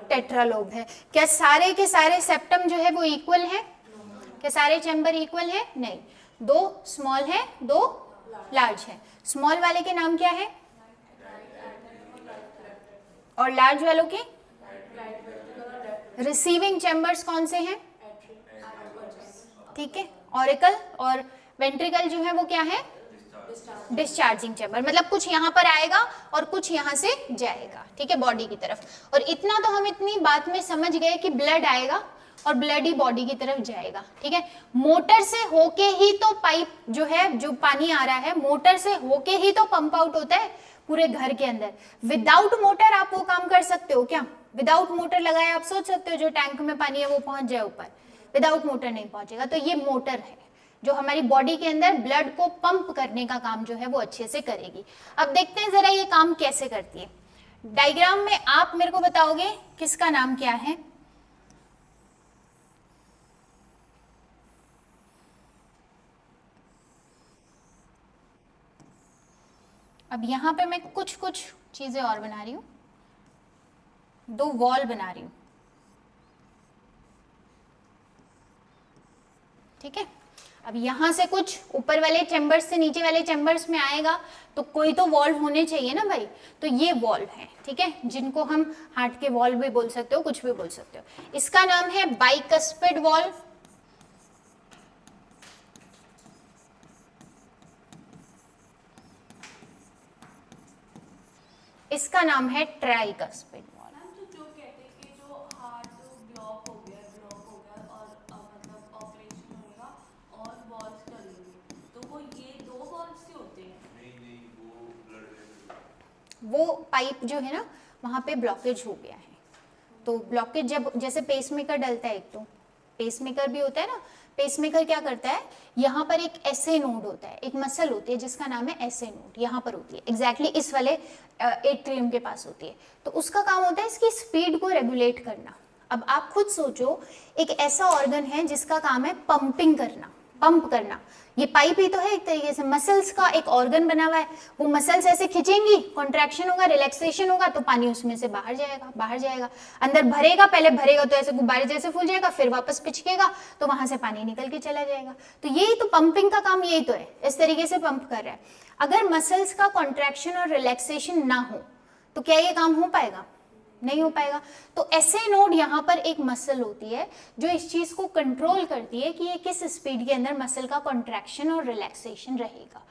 टेट्रालोब है। क्या सारे के सारे सेप्टम जो है वो इक्वल है? क्या सारे चैम्बर इक्वल है? नहीं, 2 स्मॉल है, 2 लार्ज है। स्मॉल वाले के नाम क्या है और लार्ज वालों के? रिसीविंग चैम्बर्स कौन से हैं? ठीक है, ऑरिकल और वेंट्रिकल जो है वो क्या है? Discharging chamber. मतलब कुछ यहाँ पर आएगा और कुछ यहाँ से जाएगा, ठीक है, बॉडी की तरफ। और इतना तो हम इतनी बात में समझ गए कि ब्लड आएगा और ब्लड ही बॉडी की तरफ जाएगा, ठीक है। मोटर से होके ही तो पाइप जो है, जो पानी आ रहा है, मोटर से होके ही तो पंप आउट होता है पूरे घर के अंदर। विदाउट मोटर आप वो काम कर सकते हो क्या? विदाउट मोटर लगाए आप सोच सकते हो जो टैंक में पानी है वो पहुंच जाए ऊपर? विदाउट मोटर नहीं पहुंचेगा। तो ये मोटर है जो हमारी बॉडी के अंदर ब्लड को पंप करने का काम जो है वो अच्छे से करेगी। अब देखते हैं जरा ये काम कैसे करती है। डायग्राम में आप मेरे को बताओगे किसका नाम क्या है? अब यहां पे मैं कुछ कुछ चीजें और बना रही हूं, 2 वॉल बना रही हूं, ठीक है। अब यहां से कुछ ऊपर वाले चैम्बर्स से नीचे वाले चैम्बर्स में आएगा तो कोई तो वॉल्व होने चाहिए ना भाई। तो ये वॉल्व है, ठीक है, जिनको हम हार्ट के वॉल्व भी बोल सकते हो, कुछ भी बोल सकते हो। इसका नाम है बाइकस्पिड वॉल्व, इसका नाम है ट्राइकस्पिड वॉल्व। मैम तो जो कहते हैं कि जो हार्ट ब्लॉक हो गया और मतलब ऑपरेशन होगा और वॉल्स करेंगे, तो वो ये 2 वॉल्स से होते हैं? नहीं, वो ब्लड वो पाइप जो है ना वहां पे ब्लॉकेज हो गया है। तो ब्लॉकेज जब, जैसे पेसमेकर डलता है, एक तो पेसमेकर भी होता है ना, पेसमेकर क्या करता है, यहाँ पर एक एसए नोड होता है, एक मसल होती है जिसका नाम है एसए नोड, यहाँ पर होती है एग्जैक्टली इस वाले एट्रियम के पास होती है। तो उसका काम होता है इसकी स्पीड को रेगुलेट करना। अब आप खुद सोचो, एक ऐसा ऑर्गन है जिसका काम है पंपिंग करना, पंप करना, ये पाइप ही तो है एक तरीके से, मसल्स का एक ऑर्गन बना हुआ है, वो मसल्स ऐसे खिंचेंगी, कॉन्ट्रैक्शन होगा, रिलैक्सेशन होगा तो पानी उसमें से बाहर जाएगा, अंदर भरेगा, पहले भरेगा तो ऐसे गुब्बारे जैसे फूल जाएगा, फिर वापस पिचकेगा तो वहां से पानी निकल के चला जाएगा। तो यही तो पंपिंग का काम, यही तो है, इस तरीके से पंप कर रहा है। अगर मसल्स का कॉन्ट्रैक्शन और रिलैक्सेशन ना हो तो क्या ये काम हो पाएगा? नहीं हो पाएगा। तो एसए नोड यहाँ पर एक मसल होती है जो इस चीज को कंट्रोल करती है कि ये किस स्पीड के अंदर मसल का कॉन्ट्रैक्शन और रिलैक्सेशन रहेगा,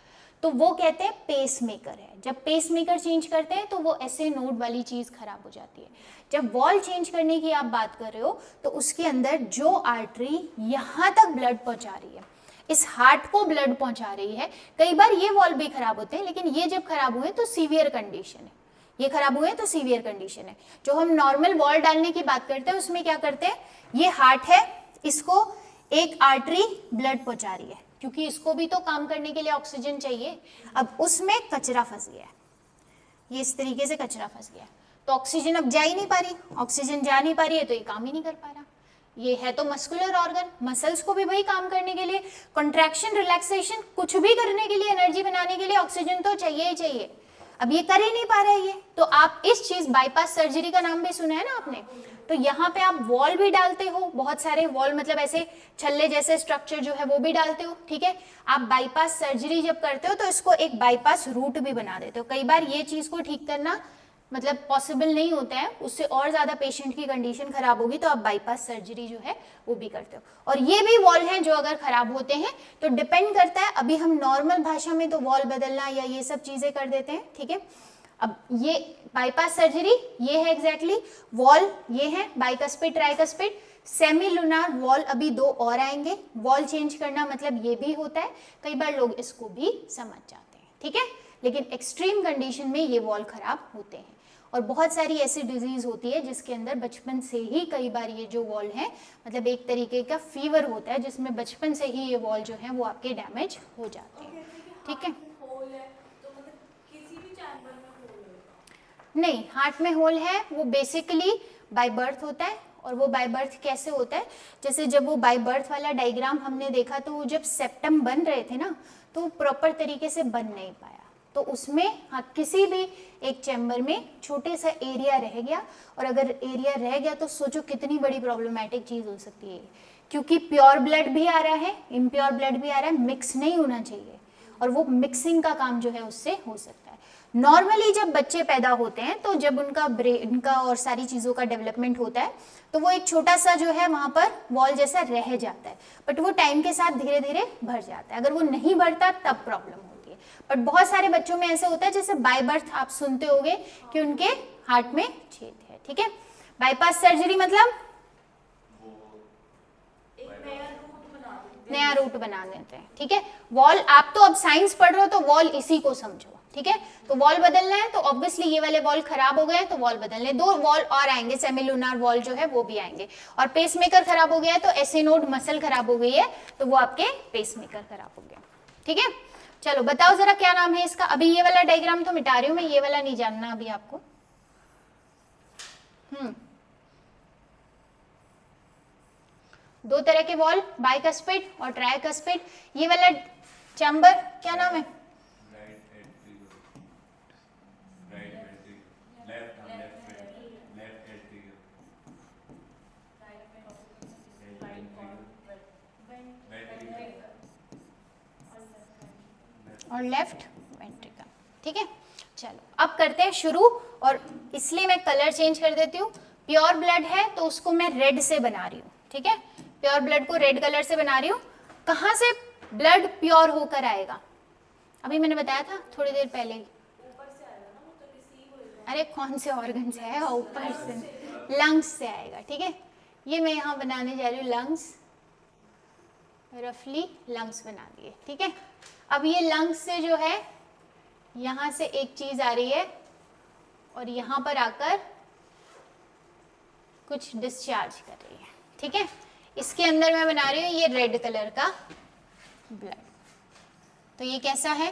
तो वो कहते हैं पेस मेकर है। जब पेस मेकर चेंज करते हैं तो वो एसए नोड वाली चीज खराब हो जाती है। जब वॉल चेंज करने की आप बात कर रहे हो तो उसके अंदर जो आर्टरी यहाँ तक ब्लड पहुंचा रही है, इस हार्ट को ब्लड पहुंचा रही है, कई बार ये वॉल भी खराब होते हैं, लेकिन ये जब खराब हुए तो सीवियर कंडीशन है, ये खराब हुए तो सीवियर कंडीशन है। जो हम नॉर्मल वॉल डालने की बात करते हैं उसमें क्या करते हैं, ये हार्ट है, इसको एक आर्टरी ब्लड पहुंचा रही है, क्योंकि इसको भी तो काम करने के लिए ऑक्सीजन चाहिए। अब उसमें कचरा फंस गया है, ये इस तरीके से कचरा फंस गया है, तो ऑक्सीजन अब जा ही नहीं पा रही, ऑक्सीजन जा नहीं पा रही है तो ये काम ही नहीं कर पा रहा। ये है तो मस्कुलर ऑर्गन, मसल्स को भी भाई काम करने के लिए, कॉन्ट्रैक्शन रिलैक्सेशन कुछ भी करने के लिए, एनर्जी बनाने के लिए ऑक्सीजन तो चाहिए ही चाहिए। अब ये कर ही नहीं पा रहा है ये, तो आप इस चीज बाईपास सर्जरी का नाम भी सुना है ना आपने, तो यहाँ पे आप वॉल भी डालते हो, बहुत सारे वॉल मतलब ऐसे छल्ले जैसे स्ट्रक्चर जो है वो भी डालते हो, ठीक है। आप बाईपास सर्जरी जब करते हो तो इसको एक बाईपास रूट भी बना देते हो। कई बार ये चीज को ठीक करना मतलब पॉसिबल नहीं होता है, उससे और ज्यादा पेशेंट की कंडीशन खराब होगी, तो आप बाईपास सर्जरी जो है वो भी करते हो। और ये भी वॉल हैं जो अगर खराब होते हैं तो डिपेंड करता है, अभी हम नॉर्मल भाषा में तो वॉल बदलना या ये सब चीजें कर देते हैं, ठीक है। अब ये बाईपास सर्जरी ये है एग्जैक्टली, वॉल ये है bicuspid tricuspid, semi lunar wall अभी दो और आएंगे। वॉल चेंज करना मतलब ये भी होता है, कई बार लोग इसको भी समझ जाते हैं, ठीक है। लेकिन एक्सट्रीम कंडीशन में ये वॉल खराब होते हैं। और बहुत सारी ऐसी डिजीज होती है जिसके अंदर बचपन से ही कई बार ये जो वॉल है मतलब एक तरीके का फीवर होता है, जिसमें बचपन से ही ये वॉल जो है वो आपके डैमेज हो जाते हैं, ठीक है। होल है तो मतलब किसी भी चैम्बर में होल होगा? नहीं, हार्ट में होल है वो बेसिकली बाय बर्थ होता है। और वो बाय बर्थ कैसे होता है, जैसे जब वो बाय बर्थ वाला डायग्राम हमने देखा तो वो जब सेप्टम बन रहे थे ना तो प्रॉपर तरीके से बन नहीं पाया, तो उसमें हाँ किसी भी एक चैम्बर में छोटे सा एरिया रह गया, और अगर एरिया रह गया तो सोचो कितनी बड़ी प्रॉब्लमेटिक चीज हो सकती है, क्योंकि प्योर ब्लड भी आ रहा है, इम्प्योर ब्लड भी आ रहा है, मिक्स नहीं होना चाहिए, और वो मिक्सिंग का काम जो है उससे हो सकता है। नॉर्मली जब बच्चे पैदा होते हैं तो जब उनका ब्रेन का और सारी चीज़ों का डेवलपमेंट होता है तो वो एक छोटा सा जो है वहाँ पर वॉल जैसा रह जाता है, बट वो टाइम के साथ धीरे धीरे भर जाता है। अगर वो नहीं बढ़ता तब प्रॉब्लम होती है, बट बहुत सारे बच्चों में ऐसे होता है जैसे बाय बर्थ आप सुनते होंगे कि उनके हार्ट में छेद है, ठीक है। बाईपास सर्जरी मतलब नया रूट बना देते हैं, ठीक है। वॉल आप तो अब साइंस पढ़ रहे हो तो वॉल इसी को समझो, ठीक है। तो वॉल बदलना है तो ऑब्वियसली ये वाले वॉल खराब हो गए तो वॉल बदलने, दो वॉल और आएंगे, सेमीलुनार वॉल जो है वो भी आएंगे। और पेसमेकर खराब हो गया है तो एसए नोड मसल खराब हो गई है तो वो आपके पेसमेकर खराब हो गया, ठीक है। चलो बताओ जरा क्या नाम है इसका। अभी ये वाला डायग्राम तो मिटा रही हूँ मैं, ये वाला नहीं जानना अभी आपको। दो तरह के वॉल, बाइकस्पिड और ट्राइकस्पिड। ये वाला चैम्बर क्या नाम है? और लेफ्ट वेंट्रिकल, ठीक है। चलो अब करते हैं शुरू, और इसलिए मैं कलर चेंज कर देती हूँ। प्योर ब्लड है तो उसको मैं रेड से बना रही हूँ, ठीक है। प्योर ब्लड को रेड कलर से बना रही हूँ। कहाँ से ब्लड प्योर होकर आएगा? अभी मैंने बताया था थोड़ी देर पहले ही। ऊपर से आएगा ना, वो तो रिसीव होएगा। अरे कौन से ऑर्गन से आएगा? ऊपर से, लंग्स से आएगा, ठीक है। ये मैं यहाँ बनाने जा रही हूँ लंग्स, रफली लंग्स बना दिए, ठीक है। अब ये लंग्स से जो है यहाँ से एक चीज आ रही है और यहाँ पर आकर कुछ डिस्चार्ज कर रही है, ठीक है। इसके अंदर मैं बना रही हूँ ये रेड कलर का ब्लड। तो ये कैसा है?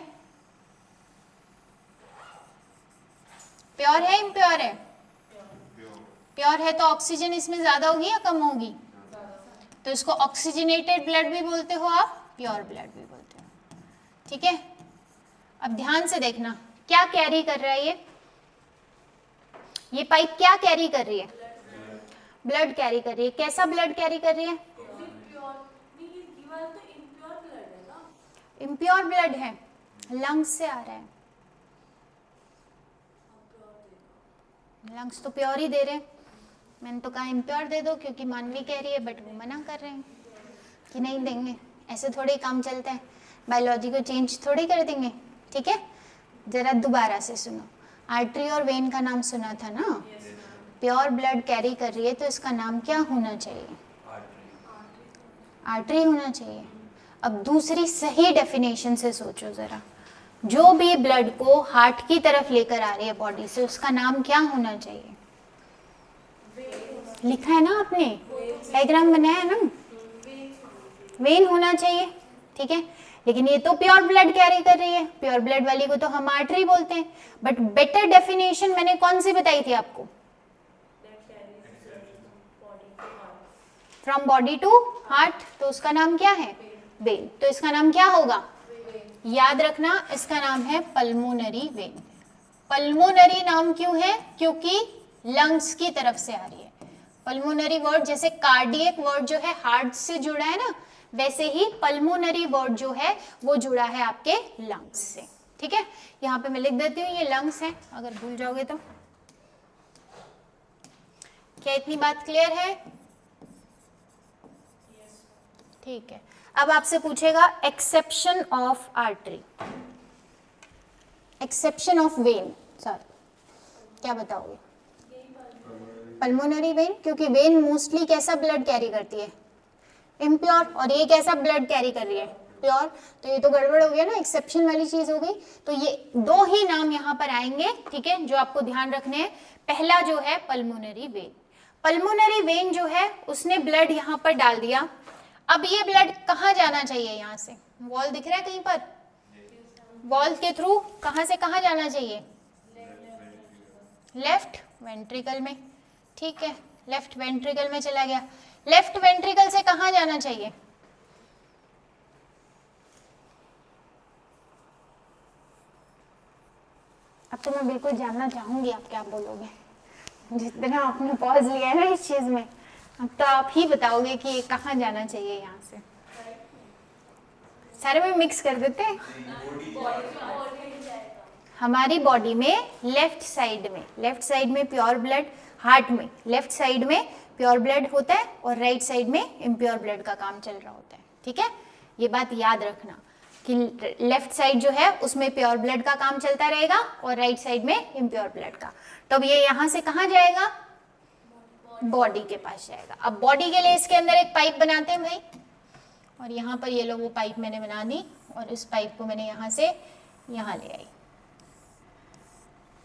प्योर है इम्प्योर है? प्योर है तो ऑक्सीजन इसमें ज्यादा होगी या कम होगी? तो इसको ऑक्सीजनेटेड ब्लड भी बोलते हो आप, प्योर ब्लड भी बोलते हैं, ठीक है। अब ध्यान से देखना क्या कैरी कर रहा है ये पाइप क्या कैरी कर रही है? ब्लड कैरी कर रही है। कैसा ब्लड कैरी कर रही है? प्योर नहीं, ये दीवार तो इम्प्योर ब्लड है ना। इम्प्योर ब्लड है, लंग्स से आ रहा है। लंग्स तो प्योर ही दे रहे हैं, मैंने तो कहा इम्प्योर दे दो क्योंकि मानवी कह रही है, बट वो मना कर रहे हैं कि नहीं देंगे। ऐसे थोड़े काम चलता है, बायोलॉजी को चेंज थोड़ी कर देंगे, ठीक है। जरा दोबारा से सुनो, आर्टरी और वेन का नाम सुना था ना। प्योर ब्लड कैरी कर रही है तो इसका नाम क्या होना चाहिए? आर्टरी होना चाहिए। अब दूसरी सही डेफिनेशन से सोचो जरा, जो भी ब्लड को हार्ट की तरफ लेकर आ रही है बॉडी से, उसका नाम क्या होना चाहिए? लिखा है ना आपने, डायग्राम बनाया है ना, वेन होना चाहिए, ठीक है। लेकिन ये तो प्योर ब्लड कैरी कर रही है, प्योर ब्लड वाली को तो हम आर्टरी बोलते हैं। बट बेटर डेफिनेशन मैंने कौन सी बताई थी आपको? फ्रॉम बॉडी टू हार्ट, तो उसका नाम क्या है? वेन। तो इसका नाम क्या होगा? याद रखना, इसका नाम है पल्मोनरी वेन। पल्मोनरी नाम क्यों है? क्योंकि लंग्स की तरफ से आ रही है। पल्मोनरी वर्ड जैसे कार्डियक वर्ड जो है हार्ट से जुड़ा है ना, वैसे ही पल्मोनरी वर्ड जो है वो जुड़ा है आपके लंग्स से, ठीक है। यहाँ पे मैं लिख देती हूँ, ये लंग्स है, अगर भूल जाओगे तो। क्या इतनी बात क्लियर है? ठीक है। अब आपसे पूछेगा exception of artery, exception of when, sorry क्या बताओगे? पल्मोनरी वेन, क्योंकि वेन मोस्टली कैसा ब्लड कैरी करती है? इम्प्योर। और ये कैसा ब्लड कैरी कर रही है? प्योर। तो ये तो गड़बड़ हो गया ना, एक्सेप्शन वाली चीज हो गई। तो ये दो ही नाम यहाँ पर आएंगे, ठीक है, जो आपको ध्यान रखने हैं। पहला जो है पल्मोनरी वेन, पल्मोनरी वेन जो है उसने ब्लड यहाँ पर डाल दिया। अब ये ब्लड कहाँ जाना चाहिए? यहाँ से वॉल दिख रहा है कहीं पर, वॉल के थ्रू कहाँ से कहाँ जाना चाहिए? लेफ्ट वेंट्रिकल में, ठीक है, लेफ्ट वेंट्रिकल में चला गया। लेफ्ट वेंट्रिकल से कहाँ जाना चाहिए? अब तो मैं बिल्कुल जानना चाहूंगी आप क्या बोलोगे। जितना आपने पॉज लिया है ना इस चीज में, अब तो आप ही बताओगे कि ये कहाँ जाना चाहिए। यहाँ से सारे में मिक्स कर देते हैं। हमारी बॉडी में लेफ्ट साइड में प्योर ब्लड, हार्ट में लेफ्ट साइड में प्योर ब्लड होता है और राइट साइड में इम्प्योर ब्लड का काम चल रहा होता है, ठीक है। ये बात याद रखना कि लेफ्ट साइड जो है उसमें प्योर ब्लड का काम चलता रहेगा और राइट साइड में इम्प्योर ब्लड का। तो अब ये यहाँ से कहाँ जाएगा? बॉडी के पास जाएगा। अब बॉडी के लिए इसके अंदर एक पाइप बनाते हैं भाई, और यहाँ पर ये लो वो पाइप मैंने बना दी, और इस पाइप को मैंने यहाँ से यहाँ ले आई,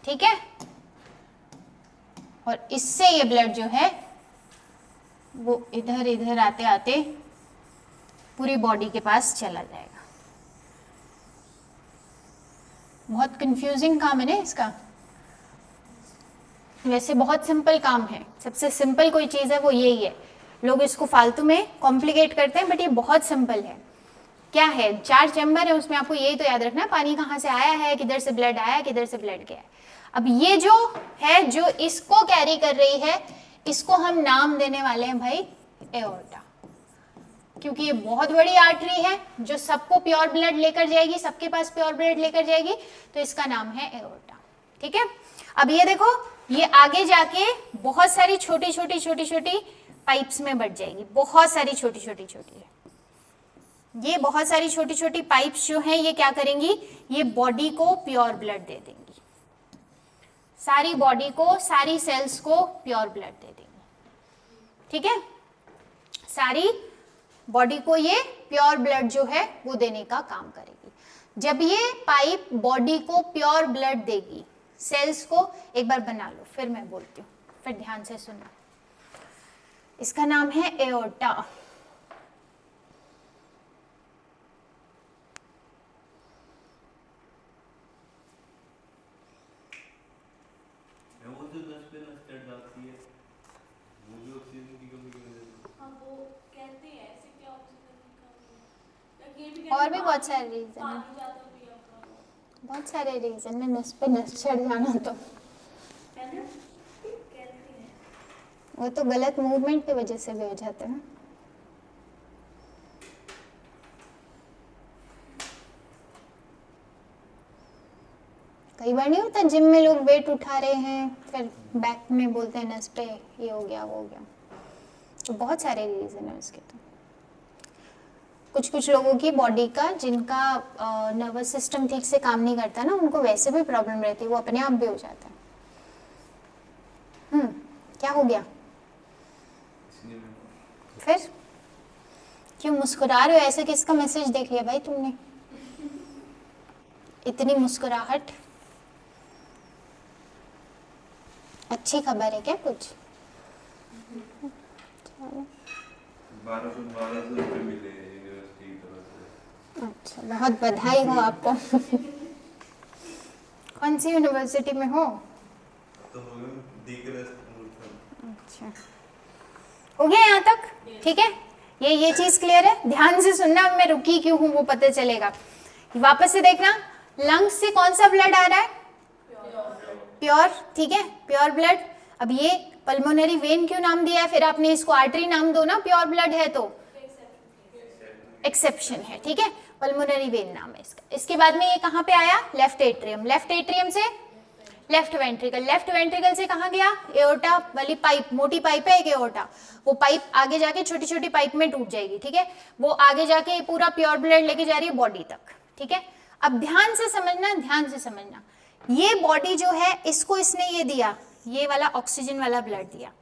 ठीक है। और इससे ये ब्लड जो है वो इधर इधर आते आते पूरी बॉडी के पास चला जाएगा। बहुत कंफ्यूजिंग काम है ना इसका, वैसे बहुत सिंपल काम है। सबसे सिंपल कोई चीज़ है वो यही है, लोग इसको फालतू में कॉम्प्लिकेट करते हैं, बट ये बहुत सिंपल है। क्या है? 4 चैम्बर है, उसमें आपको यही तो याद रखना है, पानी कहाँ से आया है, किधर से ब्लड आया, किधर से ब्लड गया है। अब ये जो है जो इसको कैरी कर रही है, इसको हम नाम देने वाले हैं भाई एओर्टा, क्योंकि ये बहुत बड़ी आर्टरी है जो सबको प्योर ब्लड लेकर जाएगी, सबके पास प्योर ब्लड लेकर जाएगी, तो इसका नाम है एओर्टा, ठीक है। अब ये देखो, ये आगे जाके बहुत सारी छोटी छोटी पाइप्स में बढ़ जाएगी, बहुत सारी छोटी छोटी ये बहुत सारी छोटी छोटी पाइप्स जो हैं ये क्या करेंगी? ये बॉडी को प्योर ब्लड दे देंगी, सारी बॉडी को, सारी सेल्स को प्योर ब्लड दे देंगी, ठीक है। सारी बॉडी को ये प्योर ब्लड जो है वो देने का काम करेगी। जब ये पाइप बॉडी को प्योर ब्लड देगी, सेल्स को एक बार बना लो, फिर मैं बोलती हूँ, फिर ध्यान से सुनो। इसका नाम है एओर्टा। वो जो 10 पे नस्टर डालती है, वो भी ऑक्सीजन की कमी की वजह से। हाँ वो कहते हैं ऐसे, क्या ऑक्सीजन की कमी है, और भी बहुत सारे रीजन है, पानी ज़्यादा पिया करो, बहुत सारे रीजन है, नस पे नस चढ़ जाना तो है ना? कैलरी है। वो तो गलत मूवमेंट की वजह से भी हो जाता है। कई बार नहीं होता जिम में लोग वेट उठा रहे हैं फिर बैक में बोलते हैं नस पे ये हो गया वो हो गया, तो बहुत सारे रीजन है उसके। तो कुछ कुछ लोगों की बॉडी का जिनका नर्वस सिस्टम ठीक से काम नहीं करता ना, उनको वैसे भी प्रॉब्लम रहती है, वो अपने आप भी हो जाता है। क्या हो गया फिर? क्यों मुस्कुरा रहे हो ऐसे? किसका मैसेज देख लिया भाई तुमने? इतनी मुस्कुराहट, अच्छी खबर है क्या कुछ? 1200 रुपये मिले यूनिवर्सिटी की तरफ से। अच्छा, बहुत बधाई हो आपको। कौन सी यूनिवर्सिटी में हो? तो हमें दिख रहा। अच्छा, हो गया यहाँ तक? ठीक है, ये चीज क्लियर है। ध्यान से सुनना, अब मैं रुकी क्यों हूँ वो पता चलेगा। वापस से देखना, लंग्स से कौन सा ब्लड आ रहा है? प्योर, ठीक है, प्योर ब्लड। अब ये पल्मोनरी वेन क्यों नाम दिया है? फिर आपने इसको आर्टरी नाम दो ना, प्योर ब्लड है तो। एक्सेप्शन है, ठीक है, पल्मोनरी वेन नाम है इसका। इसके बाद में ये कहाँ पे आया? Left atrium. लेफ्ट एट्रियम से लेफ्ट वेंट्रिकल, लेफ्ट वेंट्रिकल से कहाँ गया? एओर्टा वाली पाइप, मोटी पाइप है एक एओर्टा, वो पाइप आगे जाके छोटी छोटी पाइप में टूट जाएगी, ठीक है, वो आगे जाके पूरा प्योर ब्लड लेके जा रही है बॉडी तक, ठीक है। अब ध्यान से समझना, ध्यान से समझना, ये बॉडी जो है इसको इसने ये दिया, ये वाला ऑक्सीजन वाला ब्लड दिया।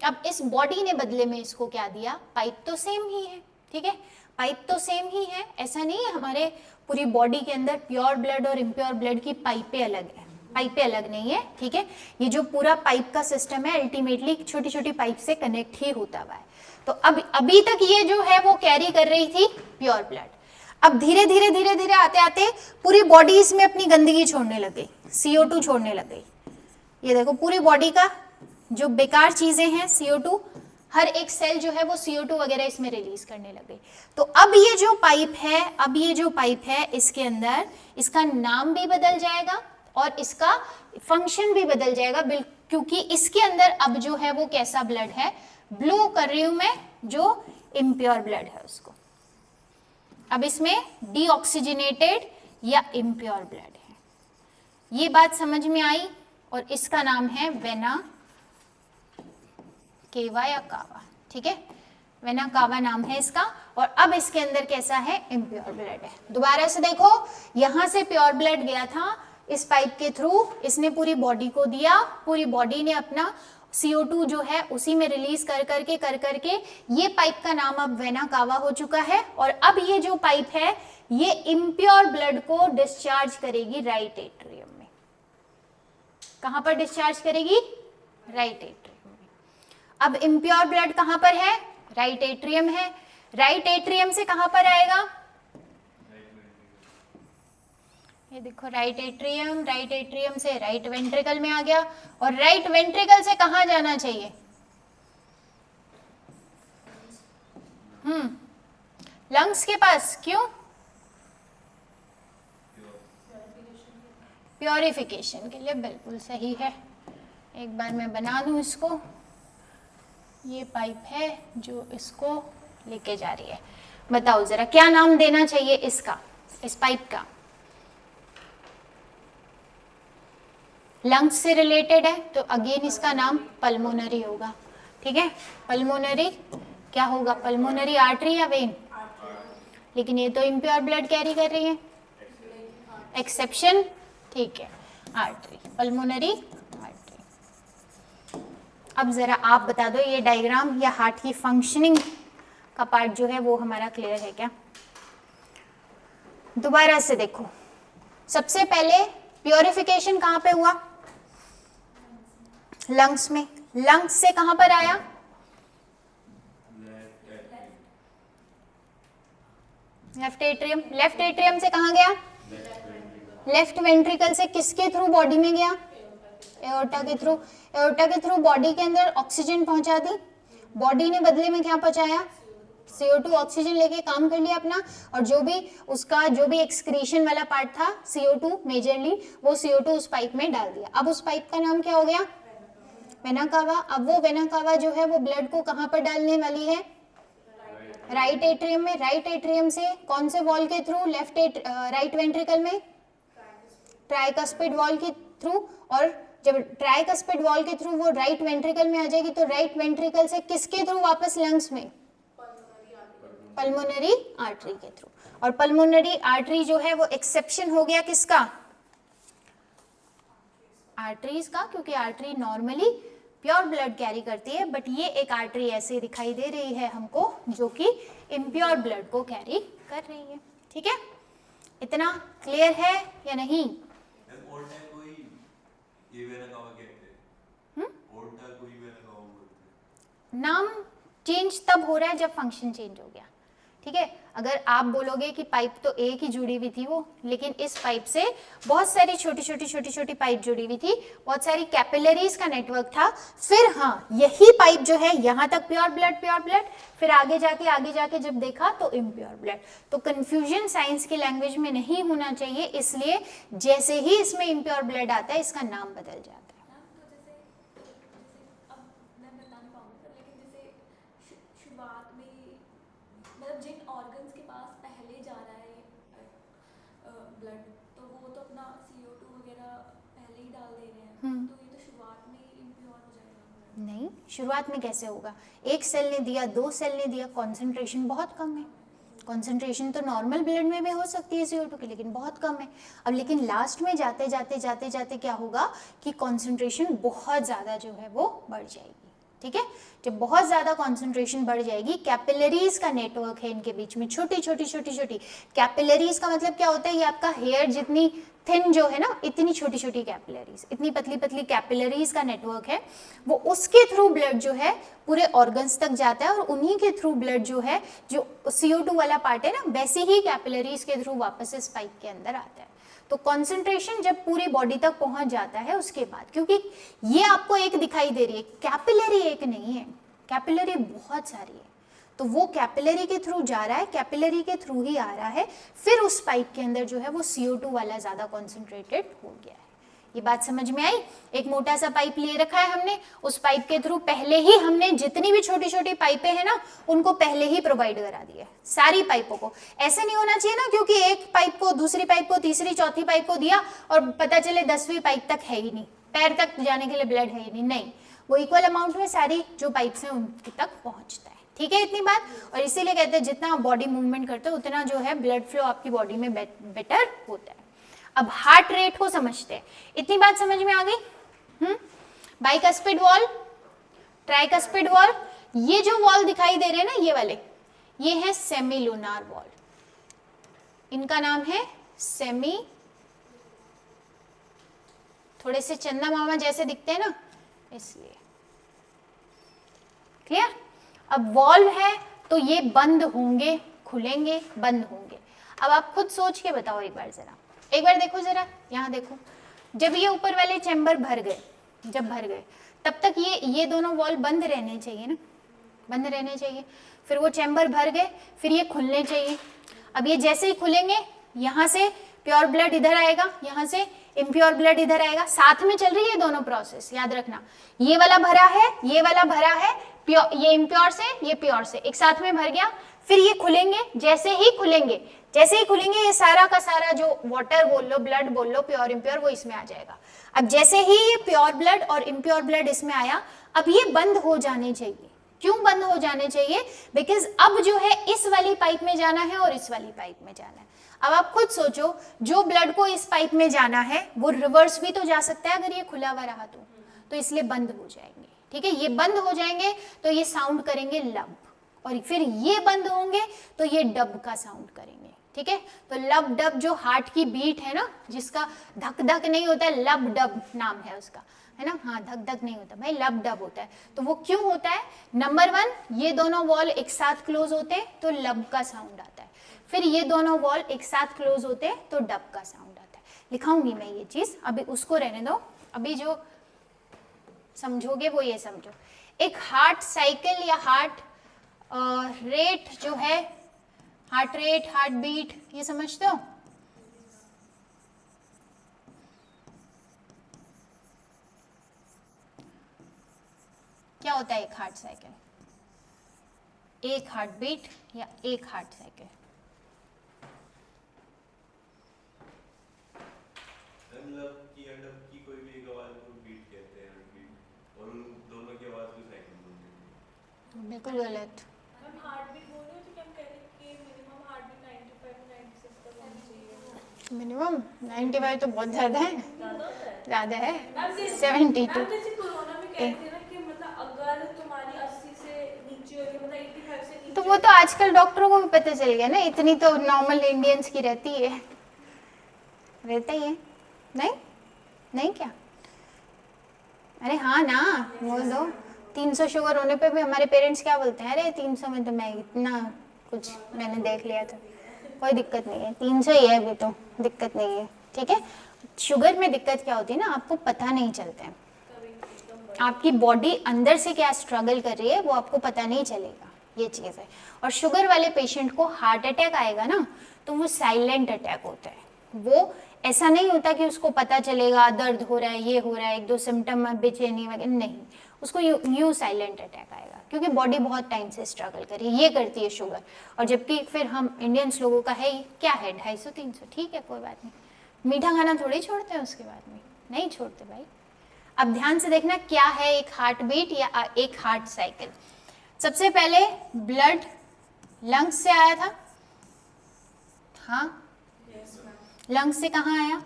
अब इस बॉडी ने बदले में इसको क्या दिया? पाइप तो सेम ही है, ठीक है, पाइप तो सेम ही है, ऐसा नहीं है हमारे पूरी बॉडी के अंदर प्योर ब्लड और इम्प्योर ब्लड की पाइपें अलग है, पाइपें अलग नहीं है, ठीक है। ये जो पूरा पाइप का सिस्टम है अल्टीमेटली छोटी छोटी पाइप से कनेक्ट ही होता हुआ है। तो अब अभी तक ये जो है वो कैरी कर रही थी प्योर ब्लड। अब धीरे धीरे धीरे धीरे आते आते पूरी बॉडी इसमें अपनी गंदगी छोड़ने लग गई, CO2 छोड़ने लग गई। ये देखो पूरी बॉडी का जो बेकार चीजें हैं CO2, हर एक सेल जो है वो CO2 वगैरह इसमें रिलीज करने लग गई। तो अब ये जो पाइप है, अब ये जो पाइप है इसके अंदर इसका नाम भी बदल जाएगा और इसका फंक्शन भी बदल जाएगा, क्योंकि इसके अंदर अब जो है वो कैसा ब्लड है? ब्लू कर रही हूं मैं, जो इम्प्योर ब्लड है उसको। अब इसमें डीऑक्सीजनेटेड या इम्प्योर ब्लड है। ये बात समझ में आई? और इसका नाम है वेना केवा या कावा, ठीक है, वेना कावा नाम है इसका। और अब इसके अंदर कैसा है? इम्प्योर ब्लड है। दोबारा से देखो, यहां से प्योर ब्लड गया था इस पाइप के थ्रू, इसने पूरी बॉडी को दिया, पूरी बॉडी ने अपना CO2 जो है उसी में रिलीज कर करके ये पाइप का नाम अब वेना कावा हो चुका है। और अब ये जो पाइप है ये इम्प्योर ब्लड को डिस्चार्ज करेगी राइट एट्रियम में। कहां पर डिस्चार्ज करेगी? राइट एट्रियम में। अब इम्प्योर ब्लड कहां पर है? राइट एट्रियम है। राइट एट्रियम से कहां पर आएगा? ये देखो राइट एट्रियम से राइट वेंट्रिकल में आ गया। और राइट वेंट्रिकल से कहां जाना चाहिए? लंग्स के पास। क्यों? प्योरिफिकेशन के लिए, बिल्कुल सही है। एक बार मैं बना दूं इसको। ये पाइप है जो इसको लेके जा रही है। बताओ जरा क्या नाम देना चाहिए इसका, इस पाइप का? लंग्स से रिलेटेड है तो अगेन इसका नाम पल्मोनरी होगा, ठीक है। पल्मोनरी क्या होगा? पल्मोनरी आर्टरी या वेन? लेकिन ये तो इम्प्योर ब्लड कैरी कर रही है, एक्सेप्शन, ठीक है, आर्टरी, पल्मोनरी आर्टरी। अब जरा आप बता दो ये डायग्राम या हार्ट की फंक्शनिंग का पार्ट जो है वो हमारा क्लियर है क्या? दोबारा से देखो, सबसे पहले प्योरिफिकेशन कहां पे हुआ? लंग्स में। लंग्स से कहां पर आया? Left atrium. लेफ्ट एट्रियम से कहां गया? लेफ्ट वेंट्रिकल से किसके थ्रू बॉडी में गया? एओर्टा के थ्रू। एओर्टा के थ्रू बॉडी के अंदर ऑक्सीजन पहुंचा दी, बॉडी ने बदले में क्या पहुंचाया? CO2 ऑक्सीजन लेके काम कर लिया अपना, और जो भी उसका जो भी एक्सक्रीशन वाला पार्ट था CO2 मेजरली, वो CO2 उस पाइप में डाल दिया। अब उस पाइप का नाम क्या हो गया? Vena cava. अब वो वेना कावा जो है वो ब्लड को कहाँ पर डालने वाली है? राइट एट्रियम में। राइट एट्रियम से कौन से वॉल के थ्रू? राइट वेंट्रिकल में ट्राइकस्पिड वॉल के थ्रू, और जब ट्राइकस्पिड वॉल के थ्रू वो राइट वेंट्रिकल में आ जाएगी तो राइट वेंट्रिकल से किसके थ्रू वापस लंग्स में? पल्मोनरी आर्टरी के थ्रू। और पल्मोनरी आर्टरी जो है वो एक्सेप्शन हो गया किसका? आर्टरीज का, क्योंकि artery normally pure blood carry करती है, बट ये एक आर्टरी ऐसे दिखाई दे रही है हमको जो कि इम्प्योर ब्लड को कैरी कर रही है। ठीक है, इतना क्लियर है या नहीं? ओल्ड है कोई ये वेना कावा कहते हैं। ओल्ड है कोई वेना कावा बोलते हैं। नाम चेंज तब हो रहा है जब फंक्शन चेंज हो गया। ठीक है, अगर आप बोलोगे कि पाइप तो एक ही जुड़ी हुई थी वो, लेकिन इस पाइप से बहुत सारी छोटी छोटी पाइप जुड़ी हुई थी, बहुत सारी कैपिलरीज का नेटवर्क था। फिर हाँ, यही पाइप जो है यहाँ तक प्योर ब्लड, फिर आगे जाके जब देखा तो इम्प्योर ब्लड। तो कंफ्यूजन साइंस की लैंग्वेज में नहीं होना चाहिए, इसलिए जैसे ही इसमें इम्प्योर ब्लड आता है इसका नाम बदल जाता है। शुरुआत में मतलब जिन ऑर्गन्स के पास पहले जा रहा है ब्लड, तो वो तो अपना CO2 वगैरह पहले ही डाल दे रहे हैं, तो ये तो शुरुआत में ही इम्प्योर हो जाएगा। नहीं, शुरुआत में कैसे होगा? एक सेल ने दिया, 2 सेल ने दिया, कॉन्सेंट्रेशन बहुत कम है। कॉन्सेंट्रेशन तो नॉर्मल ब्लड में भी हो सकती है CO2 की, लेकिन बहुत कम है। अब लेकिन लास्ट में जाते जाते क्या होगा कि कॉन्सेंट्रेशन बहुत ज़्यादा जो है वो बढ़ जाएगी। ठीक है, जब बहुत ज़्यादा कॉन्सेंट्रेशन बढ़ जाएगी, कैपिलरीज का नेटवर्क है इनके बीच में, छोटी छोटी कैपिलरीज का मतलब क्या होता है? ये आपका हेयर जितनी थिन जो है ना, इतनी छोटी छोटी कैपिलरीज, इतनी पतली पतली कैपिलरीज का नेटवर्क है, वो उसके थ्रू ब्लड जो है पूरे ऑर्गन्स तक जाता है, और उन्हीं के थ्रू ब्लड जो है, जो CO2 वाला पार्ट है ना, वैसे ही कैपिलरीज के थ्रू वापस इस पाइप के अंदर आता है। तो कॉन्सेंट्रेशन जब पूरी बॉडी तक पहुंच जाता है उसके बाद, क्योंकि ये आपको एक दिखाई दे रही है, कैपिलरी एक नहीं है, कैपिलरी बहुत सारी है, तो वो कैपिलरी के थ्रू जा रहा है, कैपिलरी के थ्रू ही आ रहा है, फिर उस पाइप के अंदर जो है वो CO2 वाला ज़्यादा कॉन्सेंट्रेटेड हो गया है। ये बात समझ में आई? एक मोटा सा पाइप लिए रखा है हमने, उस पाइप के थ्रू पहले ही हमने जितनी भी छोटी छोटी पाइपें हैं ना, उनको पहले ही प्रोवाइड करा दिया है, सारी पाइपों को। ऐसे नहीं होना चाहिए ना, क्योंकि एक पाइप को, दूसरी पाइप को, तीसरी चौथी पाइप को दिया और पता चले 10वीं पाइप तक है ही नहीं, पैर तक जाने के लिए ब्लड है ही नहीं, वो इक्वल अमाउंट में सारी जो पाइप्स हैं उनके तक पहुंचता है। ठीक है, इतनी बात। और इसीलिए कहते हैं जितना आप बॉडी मूवमेंट करते हो उतना जो है ब्लड फ्लो आपकी बॉडी में बेटर होता है। अब हार्ट रेट को समझते हैं, इतनी बात समझ में आ गई? बाइकस्पिड वॉल, ट्राइकस्पिड वॉल, ये जो वॉल दिखाई दे रहे हैं ना, ये वाले, ये है सेमीलुनार वॉल, इनका नाम है सेमी, थोड़े से चंदा मामा जैसे दिखते हैं ना, इसलिए। क्लियर? अब वॉल्व है तो ये बंद होंगे, खुलेंगे, बंद होंगे। अब आप खुद सोच के बताओ एक बार, जरा एक बार देखो, जरा यहाँ देखो, जब ये ऊपर वाले चैम्बर भर गए, जब भर गए तब तक ये दोनों वॉल बंद रहने चाहिए ना, बंद रहने चाहिए। फिर वो चैम्बर भर गए, फिर ये खुलने चाहिए। अब ये जैसे ही खुलेंगे, यहाँ से प्योर ब्लड इधर आएगा, यहाँ से इम्प्योर ब्लड इधर आएगा, साथ में चल रही है दोनों प्रोसेस, याद रखना। ये वाला भरा है, ये वाला भरा है, ये इम्प्योर से, ये प्योर से एक साथ में भर गया। फिर ये खुलेंगे, जैसे ही खुलेंगे ये सारा का सारा जो वाटर बोल लो, ब्लड बोल लो, प्योर इम्प्योर, वो इसमें आ जाएगा। अब जैसे ही ये प्योर ब्लड और इम्प्योर ब्लड इसमें आया, अब ये बंद हो जाने चाहिए। क्यों बंद हो जाने चाहिए? बिकॉज अब जो है इस वाली पाइप में जाना है और इस वाली पाइप में जाना है। अब आप खुद सोचो, जो ब्लड को इस पाइप में जाना है वो रिवर्स भी तो जा सकता है अगर ये खुला हुआ रहा तो इसलिए बंद हो जाएंगे। ठीक है, ये बंद हो जाएंगे तो ये साउंड करेंगे लब, और फिर ये बंद होंगे तो ये डब का साउंड करेंगे। ठीक है, तो लब डब जो हार्ट की बीट है ना, जिसका धक धक नहीं होता है, लब डब नाम है उसका, है ना। हाँ, धक धक नहीं होता भाई, लब डब होता है। तो वो क्यों होता है? नंबर 1, ये दोनों वॉल एक साथ क्लोज होते हैं तो लब का साउंड आता है। फिर ये दोनों वॉल एक साथ क्लोज होते हैं तो डब का साउंड आता है। लिखाऊंगी मैं ये चीज, अभी उसको रहने दो, अभी जो समझोगे वो ये समझो। एक हार्ट साइकिल या हार्ट रेट जो है, हार्ट रेट, हार्ट बीट, ये समझते हो? क्या होता है एक हार्ट साइकिल, एक हार्ट बीट या एक हार्ट साइकिल? मतलब की अडब की कोई भी एक आवाज को बीट कहते हैं, बीट, और उन दोनों की आवाज को साइकिल बोलते हैं। बिल्कुल गलत। मैम हार्ट बीट बोल रहे हो तो क्या हम कह रहे हैं कि मिनिमम हार्ट बीट 95 से 96 तक होनी चाहिए? मिनिमम 95 तो बहुत ज़्यादा है, ज़्यादा होता है? ज़्यादा है। मैम जैसे 72 जैसे कोरोना में कह रहे थे ना कि मतलब अगर तुम्हारी 80 से नीचे हो गई, मतलब 85 से नीचे तो वो तो आजकल डॉक्टरों को भी पता चल गया ना, इतनी तो नॉर्मल इंडियंस की रहती है, रहता ही है। नहीं नहीं क्या? अरे हाँ ना, बोल दो। 300 शुगर होने पे भी हमारे पेरेंट्स क्या बोलते हैं, अरे 300 में तो मैं इतना कुछ मैंने देख लिया था, कोई दिक्कत नहीं है, 300 ही है अभी तो, दिक्कत नहीं है, ठीक है। शुगर में दिक्कत क्या होती है ना, आपको पता नहीं चलता है, आपकी बॉडी अंदर से क्या स्ट्रगल कर रही है वो आपको पता नहीं चलेगा, ये चीज़ है। और शुगर वाले पेशेंट को हार्ट अटैक आएगा ना, तो वो साइलेंट अटैक होता है, वो ऐसा नहीं होता कि उसको पता चलेगा दर्द हो रहा है, ये हो रहा है, एक दो सिम्टम बेचैनी वगैरह, नहीं, उसको यूं साइलेंट अटैक आएगा, क्योंकि बॉडी बहुत टाइम से स्ट्रगल कर रही है, ये करती है शुगर। और जबकि फिर हम इंडियंस लोगों का है क्या है, 250-300, ठीक है कोई बात नहीं, मीठा खाना थोड़ी छोड़ते हैं उसके बाद में, नहीं छोड़ते भाई। अब ध्यान से देखना क्या है एक हार्ट बीट या एक हार्ट साइकिल। सबसे पहले ब्लड लंग्स से आया था, हाँ, लंग्स से कहाँ आया?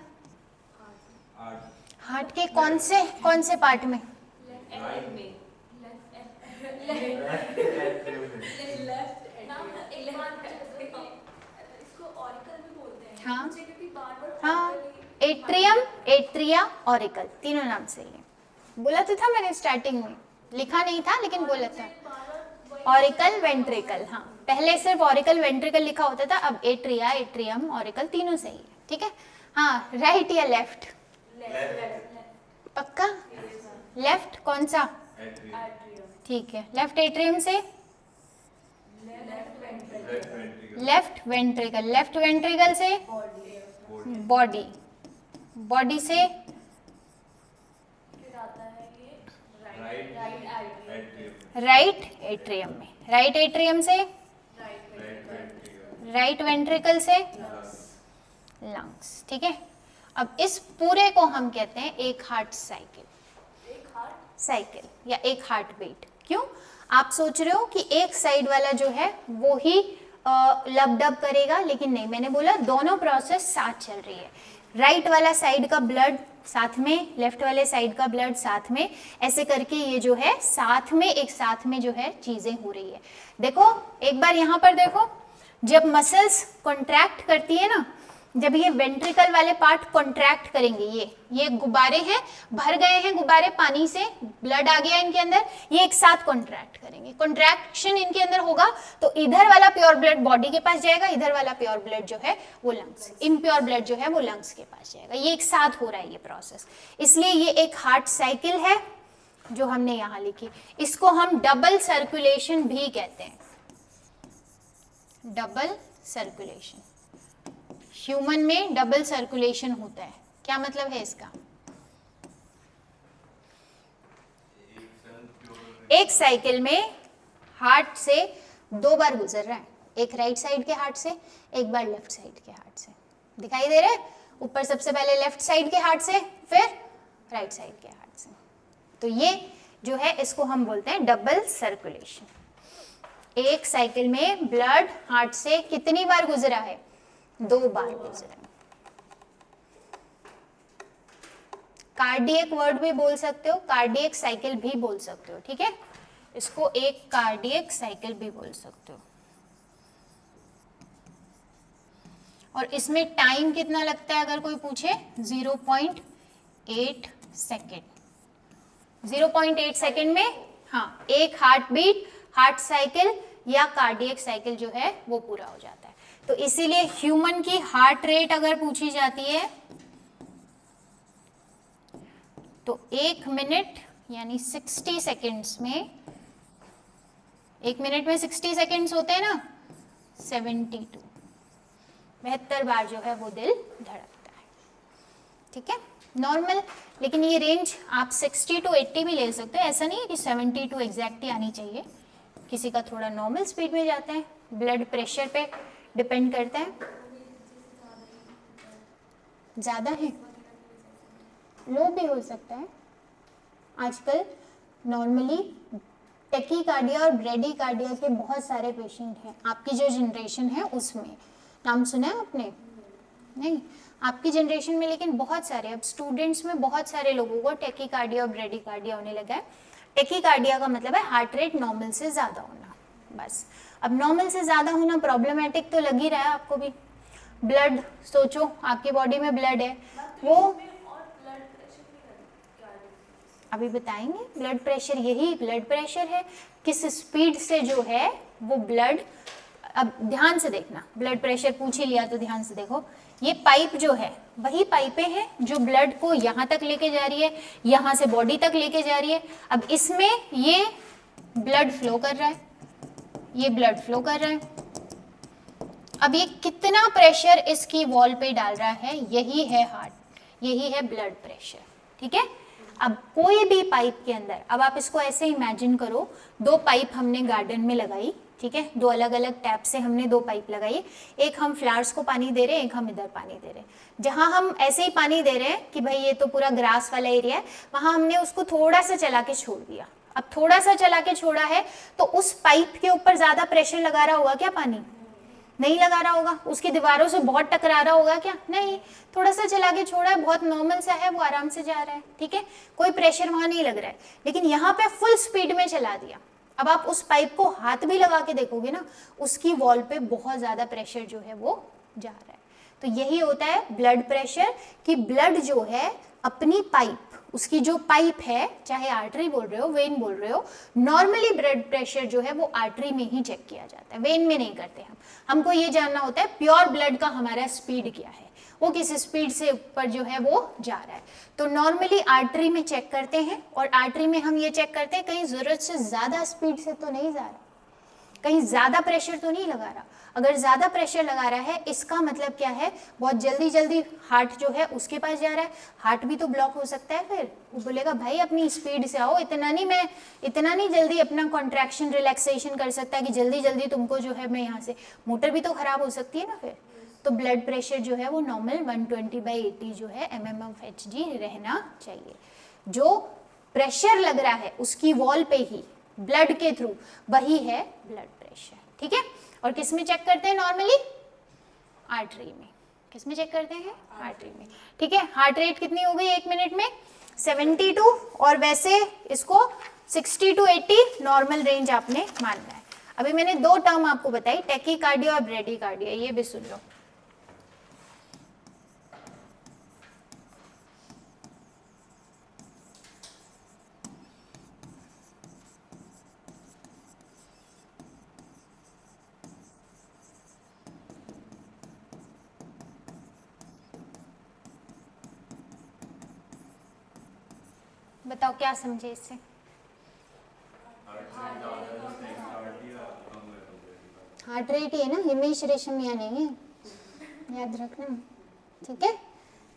हार्ट के कौन से पार्ट में? हाँ हाँ, एट्रियम, एट्रिया, ऑरिकल, तीनों नाम से ही बोला तो था मैंने स्टार्टिंग में, लिखा नहीं था लेकिन बोला था। ऑरिकल, वेंट्रिकल, हाँ, पहले सिर्फ ऑरिकल वेंट्रिकल लिखा होता था, अब एट्रिया, एट्रियम, ऑरिकल तीनों सही है, ठीक है। हाँ, राइट या लेफ्ट? पक्का? लेफ्ट कौन सा? ठीक है, लेफ्ट एट्रियम से, लेफ्ट वेंट्रिकल, लेफ्ट वेंट्रिकल से बॉडी, बॉडी से राइट एट्रियम में, राइट एट्रियम से राइट वेंट्रिकल से लंग्स, ठीक है। अब इस पूरे को हम कहते हैं एक हार्ट साइकिल, साइकिल या एक हार्ट बीट। क्यों? आप सोच रहे हो कि एक साइड वाला जो है वो ही लब डब करेगा, लेकिन नहीं, मैंने बोला दोनों प्रोसेस साथ चल रही है, राइट वाला साइड का ब्लड साथ में, लेफ्ट वाले साइड का ब्लड साथ में, ऐसे करके ये जो है साथ में, एक साथ में जो है चीजें हो रही है। देखो एक बार यहाँ पर देखो, जब मसल्स कॉन्ट्रैक्ट करती है ना, जब ये वेंट्रिकल वाले पार्ट कॉन्ट्रैक्ट करेंगे, ये गुब्बारे हैं, भर गए हैं गुब्बारे पानी से, ब्लड आ गया इनके अंदर, ये एक साथ कॉन्ट्रैक्ट करेंगे, कॉन्ट्रैक्शन इनके अंदर होगा तो इधर वाला प्योर ब्लड बॉडी के पास जाएगा, इधर वाला प्योर ब्लड जो है वो लंग्स, इम्प्योर ब्लड जो है वो लंग्स के पास जाएगा, ये एक साथ हो रहा है ये प्रोसेस, इसलिए ये एक हार्ट साइकिल है जो हमने यहाँ लिखी। इसको हम डबल सर्कुलेशन भी कहते हैं, डबल सर्कुलेशन, ह्यूमन में डबल सर्कुलेशन होता है, क्या मतलब है इसका? एक साइकिल में हार्ट से दो बार गुजर रहा है, एक राइट साइड के हार्ट से, एक बार लेफ्ट साइड के हार्ट से, दिखाई दे रहा है? ऊपर सबसे पहले लेफ्ट साइड के हार्ट से, फिर राइट साइड के हार्ट से, तो ये जो है इसको हम बोलते हैं डबल सर्कुलेशन। एक साइकिल में ब्लड हार्ट से कितनी बार गुजरा है? 2 बार गुजरा। कार्डियक वर्ड भी बोल सकते हो, कार्डियक साइकिल भी बोल सकते हो, ठीक है, इसको एक कार्डियक साइकिल भी बोल सकते हो। और इसमें टाइम कितना लगता है अगर कोई पूछे? 0.8 सेकेंड, 0.8 सेकेंड में हाँ एक हार्ट बीट, हार्ट साइकिल या कार्डियक साइकिल जो है वो पूरा हो जाता है। तो इसीलिए ह्यूमन की हार्ट रेट अगर पूछी जाती है तो 1 मिनट यानी 60 सेकेंड्स में 1 मिनट में 60 सेकेंड्स होते हैं ना, 72 बार जो है वो दिल धड़कता है, ठीक है, नॉर्मल। लेकिन ये रेंज आप 60 to 80 भी ले सकते हो, ऐसा नहीं है कि 72 एग्जैक्ट ही आनी चाहिए, किसी का थोड़ा नॉर्मल स्पीड में जाता है, ब्लड प्रेशर पे डिपेंड करता है। ज़्यादा है, लो भी हो सकता है। आजकल नॉर्मली टेकीकार्डिया और ब्रेडीकार्डिया के बहुत सारे पेशेंट हैं, आपकी जो जनरेशन है उसमें, नाम सुना है आपने? नहीं, आपकी जनरेशन में लेकिन बहुत सारे, अब स्टूडेंट्स में बहुत सारे लोगों को टेकीकार्डिया और ब्रेडीकार्डिया होने लगा है। टेकीकार्डिया का मतलब है हार्ट रेट नॉर्मल से ज़्यादा होना, बस। अब नॉर्मल से ज़्यादा होना प्रॉब्लमेटिक तो लग ही रहा है आपको भी। ब्लड सोचो, आपकी बॉडी में ब्लड है, वो अभी बताएंगे। ब्लड प्रेशर, यही ब्लड प्रेशर है, किस स्पीड से जो है वो ब्लड, अब ध्यान से देखना, ब्लड प्रेशर पूछ ही लिया तो ध्यान से देखो, ये पाइप जो है वही पाइपें हैं जो ब्लड को यहाँ तक लेके जा रही है, यहाँ से बॉडी तक लेके जा रही है। अब इसमें ये ब्लड फ्लो कर रहा है, ये ब्लड फ्लो कर रहा है, अब ये कितना प्रेशर इसकी वॉल पे डाल रहा है, यही है हार्ट, यही है ब्लड प्रेशर, ठीक है। अब कोई भी पाइप के अंदर, अब आप इसको ऐसे इमेजिन करो, 2 पाइप हमने गार्डन में लगाई, ठीक है, 2 अलग अलग टैप से हमने 2 पाइप लगाई, एक हम फ्लावर्स को पानी दे रहे हैं, एक हम इधर पानी दे रहे हैं। जहां हम ऐसे ही पानी दे रहे हैं कि भाई ये तो पूरा ग्रास वाला एरिया है, वहां हमने उसको थोड़ा सा चला के छोड़ दिया। अब थोड़ा सा चला के छोड़ा है तो उस पाइप के ऊपर ज्यादा प्रेशर लगा रहा होगा क्या? पानी नहीं लगा रहा होगा, उसकी दीवारों से बहुत टकरा रहा होगा क्या? नहीं, थोड़ा सा चला के छोड़ा है, बहुत नॉर्मल सा है, वो आराम से जा रहा है, ठीक है, कोई प्रेशर वहां नहीं लग रहा है। लेकिन यहाँ पे फुल स्पीड में चला दिया, अब आप उस पाइप को हाथ भी लगा के देखोगे ना, उसकी वॉल पे बहुत ज्यादा प्रेशर जो है वो जा रहा है। तो यही होता है ब्लड प्रेशर, कि ब्लड जो है अपनी पाइप, उसकी जो पाइप है, चाहे आर्टरी बोल रहे हो, वेन बोल रहे हो, नॉर्मली ब्लड प्रेशर जो है वो आर्टरी में ही चेक किया जाता है, वेन में नहीं करते हम। हमको ये जानना होता है प्योर ब्लड का हमारा स्पीड क्या है, वो किस स्पीड से ऊपर जो है वो जा रहा है। तो नॉर्मली आर्टरी में चेक करते हैं, और आर्टरी में हम ये चेक करते हैं कहीं जरूरत से ज्यादा स्पीड से तो नहीं जा रहा, कहीं ज्यादा प्रेशर तो नहीं लगा रहा। अगर ज्यादा प्रेशर लगा रहा है, इसका मतलब क्या है, बहुत जल्दी जल्दी हार्ट जो है उसके पास जा रहा है, हार्ट भी तो ब्लॉक हो सकता है। फिर वो बोलेगा भाई अपनी स्पीड से आओ, इतना नहीं जल्दी अपना कॉन्ट्रैक्शन रिलैक्सेशन कर सकता है कि जल्दी जल्दी तुमको जो है मैं यहाँ से, मोटर भी तो खराब हो सकती है ना फिर। तो ब्लड प्रेशर जो है वो नॉर्मल 120/80 जो है mmHg रहना चाहिए। जो प्रेशर लग रहा है उसकी वॉल पे ही ब्लड के थ्रू, वही है ब्लड प्रेशर, ठीक है। और किस में चेक करते हैं नॉर्मली? आर्टरी में। किस में चेक करते हैं? आर्टरी में, ठीक है। हार्ट रेट कितनी हो गई 1 मिनट में? 72, और वैसे इसको 60 to 80 नॉर्मल रेंज आपने मानना है। अभी मैंने 2 टर्म आपको बताई, टेकीकार्डिया और ब्रेडीकार्डिया, ये भी सुन लो। बताओ क्या समझे इससे? हार्ट रेट ही है ना, हिमेश रेशमिया नहीं है, याद रखना, ठीक है।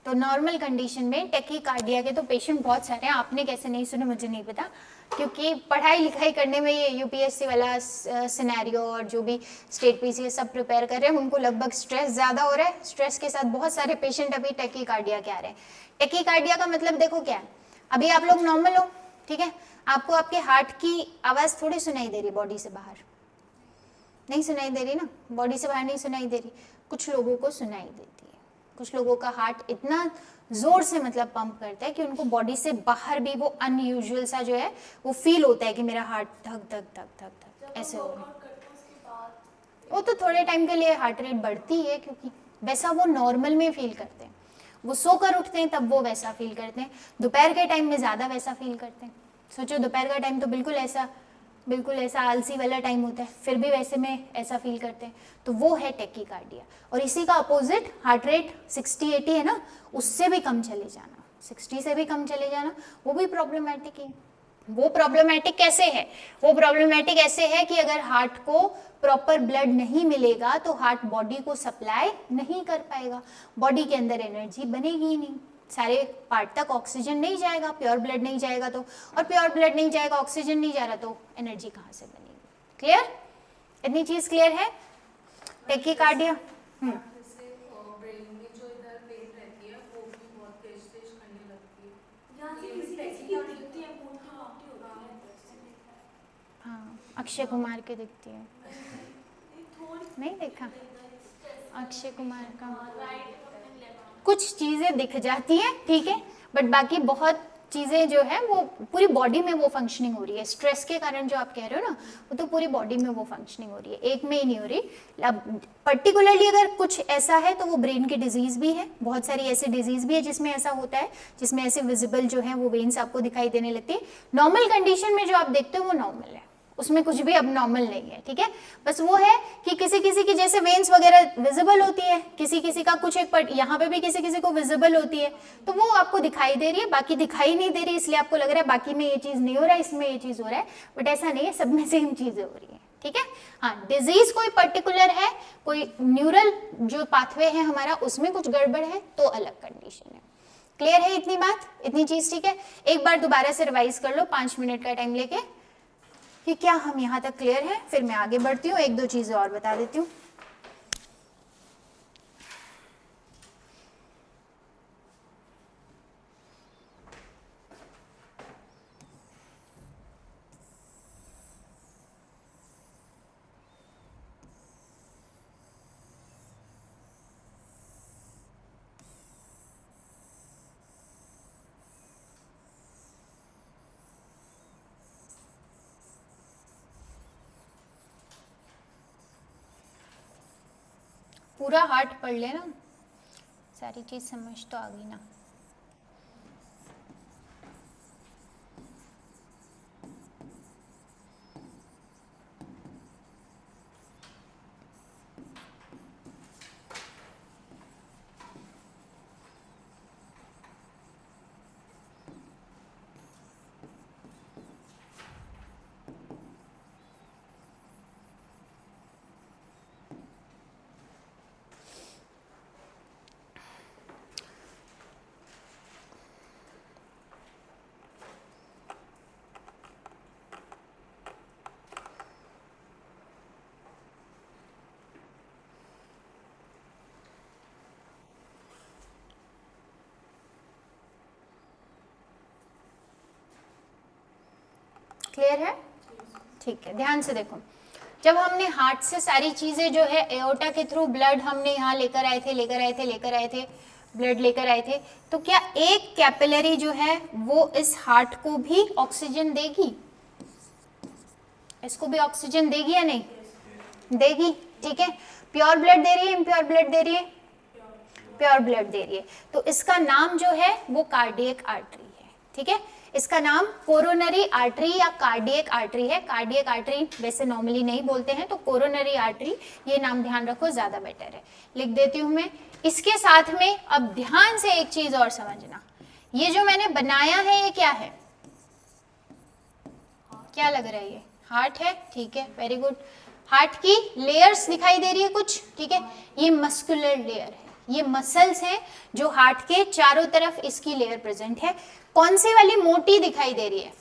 तो नॉर्मल कंडीशन में टेकीकार्डिया के तो पेशेंट बहुत सारे हैं, आपने कैसे नहीं सुने मुझे नहीं पता, क्योंकि पढ़ाई लिखाई करने में ये यूपीएससी वाला सिनेरियो और जो भी स्टेट पीसीएस सब प्रिपेयर कर रहे हैं, उनको लगभग स्ट्रेस ज़्यादा हो रहा है। स्ट्रेस के साथ बहुत सारे पेशेंट अभी टेकीकार्डिया के आ रहे हैं। टेकीकार्डिया का मतलब देखो क्या है, अभी आप लोग नॉर्मल हो, ठीक है, आपको आपके हार्ट की आवाज़ थोड़ी सुनाई दे रही, बॉडी से बाहर नहीं सुनाई दे रही ना, बॉडी से बाहर नहीं सुनाई दे रही, कुछ लोगों को सुनाई देती है। कुछ लोगों का हार्ट इतना जोर से मतलब पंप करता है कि उनको बॉडी से बाहर भी वो अनयूजुअल सा जो है वो फील होता है कि मेरा हार्ट धक धक धक धक धक ऐसे हो रहा है। वो तो थोड़े टाइम के लिए हार्ट रेट बढ़ती है, क्योंकि वैसा वो नॉर्मल में फील करते हैं, वो सोकर उठते हैं तब वो वैसा फील करते हैं, दोपहर के टाइम में ज़्यादा वैसा फील करते हैं। सोचो दोपहर का टाइम तो बिल्कुल ऐसा आलसी वाला टाइम होता है, फिर भी वैसे में ऐसा फील करते हैं, तो वो है टेकीकार्डिया। और इसी का अपोजिट हार्ट रेट 60-80 है ना, उससे भी कम चले जाना, 60 से भी कम चले जाना, वो भी प्रॉब्लमेटिक है। वो प्रॉब्लमेटिक कैसे है? वो प्रॉब्लमेटिक ऐसे है कि अगर हार्ट को प्रॉपर ब्लड नहीं मिलेगा तो हार्ट बॉडी को सप्लाई नहीं कर पाएगा, बॉडी के अंदर एनर्जी बनेगी ही नहीं, सारे पार्ट तक ऑक्सीजन नहीं जाएगा, प्योर ब्लड नहीं जाएगा तो, और प्योर ब्लड नहीं जाएगा, ऑक्सीजन नहीं जा रहा तो एनर्जी कहाँ से बनेगी? क्लियर? इतनी चीज क्लियर है? टेकीकार्डिया जैसे ब्रेन में जो इधर वेन रहती है वो भी बहुत तेज तेज करने लगती है। यहाँ से किसी की दिखती है, मोटी मोटी होती है। हाँ, अक्षय कुमार के दिखती है, थोड़ी नहीं देखा अक्षय कुमार का? कुछ चीजें दिख जाती हैं, ठीक है, बट बाकी बहुत चीजें जो है वो पूरी बॉडी में वो फंक्शनिंग हो रही है। स्ट्रेस के कारण जो आप कह रहे हो ना, वो तो पूरी बॉडी में वो फंक्शनिंग हो रही है, एक में ही नहीं हो रही। अब पर्टिकुलरली अगर कुछ ऐसा है तो वो ब्रेन की डिजीज भी है, बहुत सारी ऐसी डिजीज भी है जिसमें ऐसा होता है, जिसमें ऐसे विजिबल जो है वो वेन्स आपको दिखाई देने लगती है। नॉर्मल कंडीशन में जो आप देखते हो वो नॉर्मल है, उसमें कुछ भी अब नॉर्मल नहीं है, ठीक है। बस वो है कि किसी किसी की जैसे वेन्स वगैरह विजिबल होती है, किसी किसी का कुछ एक यहाँ पे भी किसी किसी को विजिबल होती है, तो वो आपको दिखाई दे रही है, बाकी दिखाई नहीं दे रही, इसलिए आपको लग रहा है बाकी में ये चीज नहीं हो रहा है, इसमें ये चीज हो रहा है, बट ऐसा नहीं है, सब में सेम चीजें हो रही है, ठीक है। हाँ, डिजीज कोई पर्टिकुलर है, कोई न्यूरल जो पाथवे है हमारा उसमें कुछ गड़बड़ है तो अलग कंडीशन है। क्लियर है इतनी बात, इतनी चीज, ठीक है। एक बार दोबारा से रिवाइज कर लो 5 मिनट का टाइम लेके कि क्या हम यहाँ तक क्लियर है, फिर मैं आगे बढ़ती हूँ, एक दो चीजें और बता देती हूँ। पूरा हार्ट पढ़ लेना, सारी चीज समझ तो आ गई ना। क्लियर है? ठीक है, ध्यान से देखो, जब हमने हार्ट से सारी चीजें जो है एओर्टा के थ्रू ब्लड हमने यहाँ लेकर आए थे ब्लड लेकर आए थे, तो क्या एक कैपिलरी जो है वो इस हार्ट को भी ऑक्सीजन देगी? इसको भी ऑक्सीजन देगी या नहीं देगी? ठीक है, प्योर ब्लड दे रही है, इम्प्योर ब्लड दे रही है? प्योर ब्लड दे रही है, तो इसका नाम जो है वो कार्डियक आर्टरी है, ठीक है। इसका नाम कोरोनरी आर्टरी या कार्डियक आर्टरी है। कार्डियक आर्टरी वैसे नॉर्मली नहीं बोलते हैं, तो कोरोनरी आर्टरी ये नाम ध्यान रखो, ज्यादा बेटर है, लिख देती हूं मैं। इसके साथ में अब ध्यान से एक चीज और समझना, ये जो मैंने बनाया है ये क्या है? क्या लग रहा है? ये हार्ट है, ठीक है, वेरी गुड। हार्ट की लेयर्स दिखाई दे रही है कुछ, ठीक है, ये मस्कुलर लेयर है, ये मसल्स हैं जो हार्ट के चारों तरफ इसकी लेयर प्रेजेंट है। कौन सी वाली मोटी दिखाई दे रही है?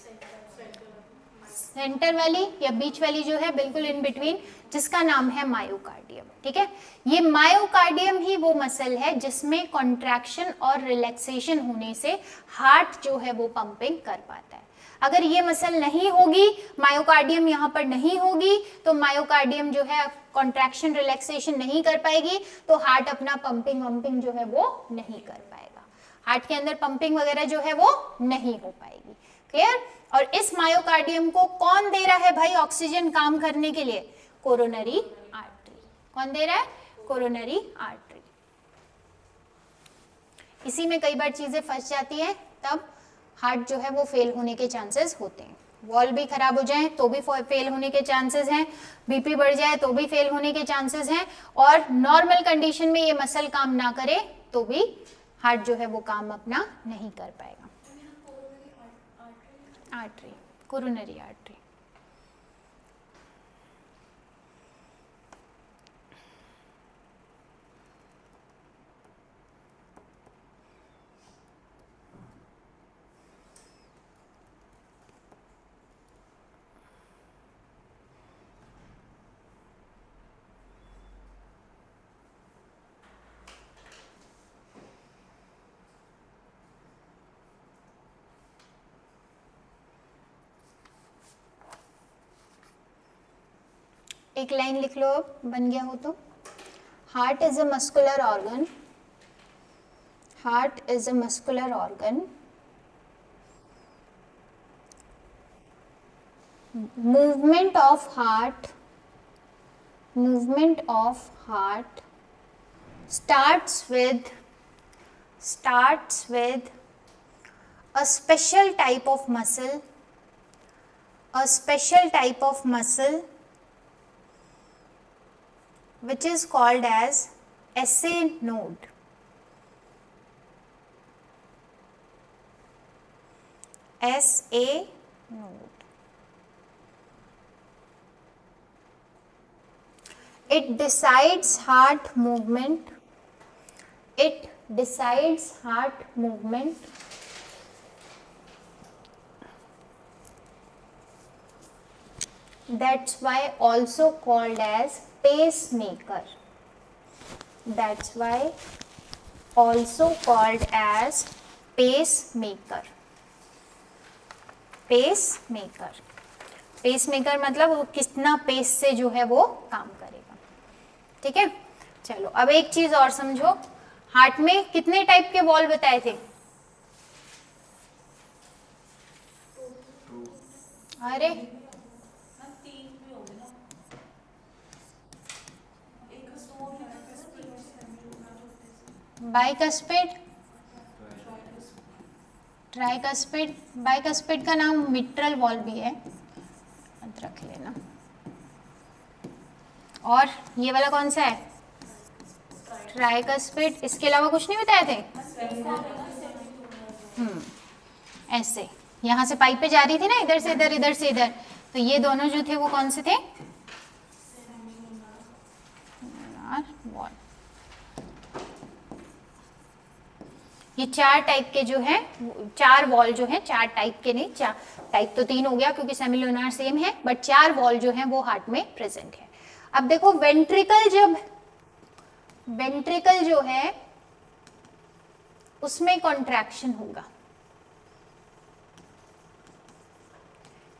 सेंटर वाली या बीच वाली जो है बिल्कुल इन बिटवीन, जिसका नाम है मायोकार्डियम, ठीक है। ये मायोकार्डियम ही वो मसल है जिसमें कॉन्ट्रैक्शन और रिलैक्सेशन होने से हार्ट जो है वो पंपिंग कर पाता है। अगर ये मसल नहीं होगी, मायोकार्डियम यहाँ पर नहीं होगी, तो मायोकार्डियम जो है कॉन्ट्रैक्शन रिलैक्सेशन नहीं कर पाएगी, तो हार्ट अपना पंपिंग वंपिंग जो है वो नहीं कर पाएगा, हार्ट के अंदर पंपिंग वगैरह जो है वो नहीं हो पाएगी। क्लियर? और इस मायोकार्डियम को कौन दे रहा है भाई ऑक्सीजन काम करने के लिए? Coronary artery. कौन दे रहा है? Coronary artery. इसी में कई बार चीजें फंस जाती हैं, तब हार्ट जो है वो फेल होने के चांसेस होते हैं। वॉल भी खराब हो जाए तो भी फेल होने के चांसेस हैं, बीपी बढ़ जाए तो भी फेल होने के चांसेस हैं, और नॉर्मल कंडीशन में ये मसल काम ना करे तो भी हार्ट जो है वो काम अपना नहीं कर पाएगा। Artery, coronary artery. एक लाइन लिख लो अब, बन गया हो तो। Heart is a muscular organ, heart is a muscular organ, movement of heart starts with a special type of muscle, which is called as SA node. SA node. It decides heart movement. That's why also called as pacemaker. Pacemaker मतलब वो कितना pace से जो है वो काम करेगा। ठीक है, चलो अब एक चीज और समझो, हार्ट में कितने टाइप के वॉल्व बताए थे? अरे बाइकस्पिड, ट्राइकस्पिड, बाइकस्पिड का नाम मिट्रल वॉल्व भी है, याद रख लेना। और ये वाला कौन सा है? ट्राइकस्पिड। इसके अलावा कुछ नहीं बताए थे? ऐसे यहाँ से पाइप जा रही थी ना, इधर से इधर, इधर से इधर, तो ये दोनों जो थे वो कौन से थे? वॉल्व। ये 4 टाइप के जो है, 4 वॉल जो है, 4 टाइप के नहीं, 4 टाइप तो 3 हो गया क्योंकि सेमिलुनार सेम है, बट 4 वॉल जो है वो हार्ट में प्रेजेंट है। अब देखो वेंट्रिकल जो है उसमें कॉन्ट्रैक्शन होगा,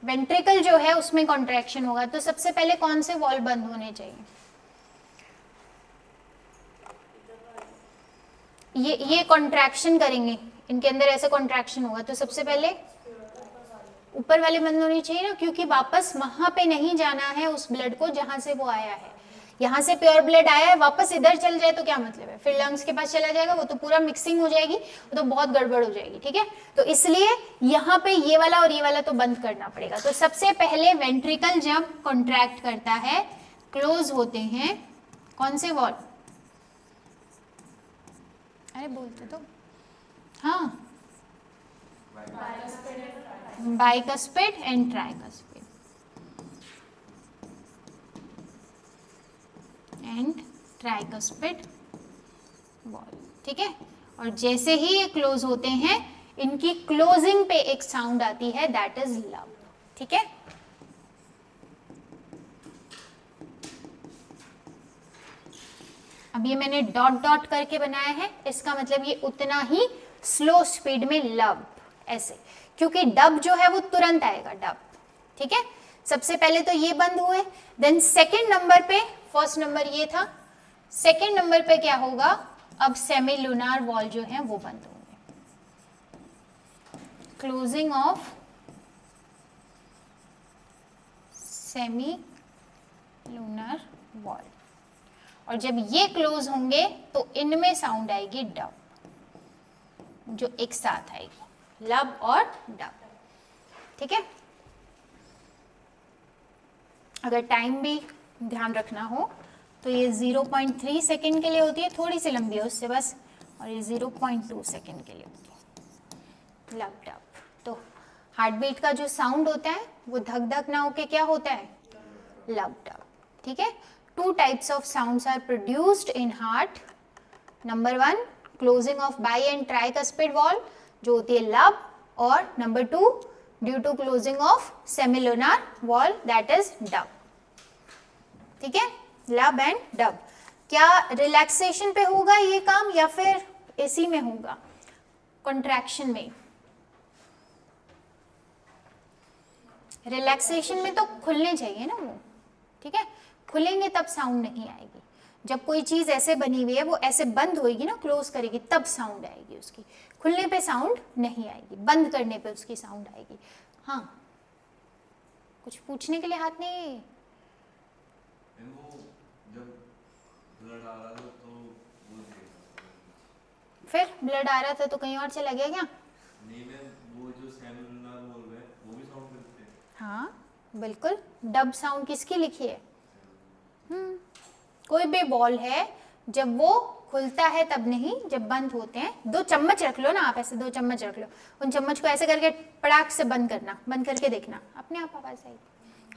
वेंट्रिकल जो है उसमें कॉन्ट्रैक्शन होगा, तो सबसे पहले कौन से वॉल बंद होने चाहिए? ये कॉन्ट्रैक्शन करेंगे, इनके अंदर ऐसे कॉन्ट्रैक्शन होगा, तो सबसे पहले ऊपर वाले बंद होने चाहिए ना, क्योंकि वापस वहां पे नहीं जाना है उस ब्लड को जहां से वो आया है। यहाँ से प्योर ब्लड आया है, वापस इधर चल जाए तो क्या मतलब है? फिर लंग्स के पास चला जाएगा, वो तो पूरा मिक्सिंग हो जाएगी, वो तो बहुत गड़बड़ हो जाएगी। ठीक है, तो इसलिए यहाँ पे ये वाला और ये वाला तो बंद करना पड़ेगा। तो सबसे पहले वेंट्रिकल जब कॉन्ट्रैक्ट करता है, क्लोज होते हैं कौन से वॉल? अरे बोलते तो, हाँ, bicuspid and tricuspid and tricuspid wall. ठीक है, और जैसे ही ये क्लोज होते हैं, इनकी क्लोजिंग पे एक साउंड आती है, दैट इज लब। ठीक है, अब ये मैंने डॉट डॉट करके बनाया है, इसका मतलब ये उतना ही स्लो स्पीड में लब, ऐसे, क्योंकि डब जो है वो तुरंत आएगा, डब। ठीक है, सबसे पहले तो ये बंद हुए, देन सेकंड नंबर पे, फर्स्ट नंबर ये था, सेकंड नंबर पे क्या होगा? अब सेमिलुनार वॉल जो है वो बंद होंगे, क्लोजिंग ऑफ सेमिलुनार वॉल। और जब ये क्लोज होंगे तो इनमें साउंड आएगी डब, जो एक साथ आएगी, लब और डब। ठीक है, अगर टाइम भी ध्यान रखना हो तो ये 0.3 सेकेंड के लिए होती है, थोड़ी सी लंबी है उससे बस, और ये 0.2 सेकेंड के लिए होती है, लब डब। तो हार्ट बीट का जो साउंड होता है वो धक धक ना होके क्या होता है, लब्ड अप, ठीक है। 2 types of sounds are produced in heart. Number 1 closing of bi and tricuspid valve जो होती है लब, और number 2 due to closing of semilunar valve that is dub, ठीक है, लब एंड डब। क्या रिलैक्सेशन पे होगा ये काम या फिर इसी में होगा, कॉन्ट्रैक्शन में? रिलैक्सेशन में तो खुलने चाहिए ना वो, ठीक है, खुलेंगे तब साउंड नहीं आएगी। जब कोई चीज ऐसे बनी हुई है वो ऐसे बंद होएगी ना, क्लोज करेगी तब साउंड आएगी उसकी, खुलने पे साउंड नहीं आएगी, बंद करने पे उसकी साउंड आएगी। हाँ, कुछ पूछने के लिए हाथ नहीं? वो जब ब्लड आ रहा था तो वो फिर ब्लड आ रहा था तो कहीं और चला गया क्या? नहीं मैम, वो जो सेलुलर बोल रहे हैं वो भी साउंड करते हैं। हाँ बिल्कुल, डब साउंड किसकी लिखी है? कोई भी बॉल है जब वो खुलता है तब नहीं, जब बंद होते हैं। 2 चम्मच रख लो ना आप, ऐसे 2 चम्मच रख लो, उन चम्मच को ऐसे करके पड़ाक से बंद करना, बंद करके देखना, अपने आप आवाज आएगी,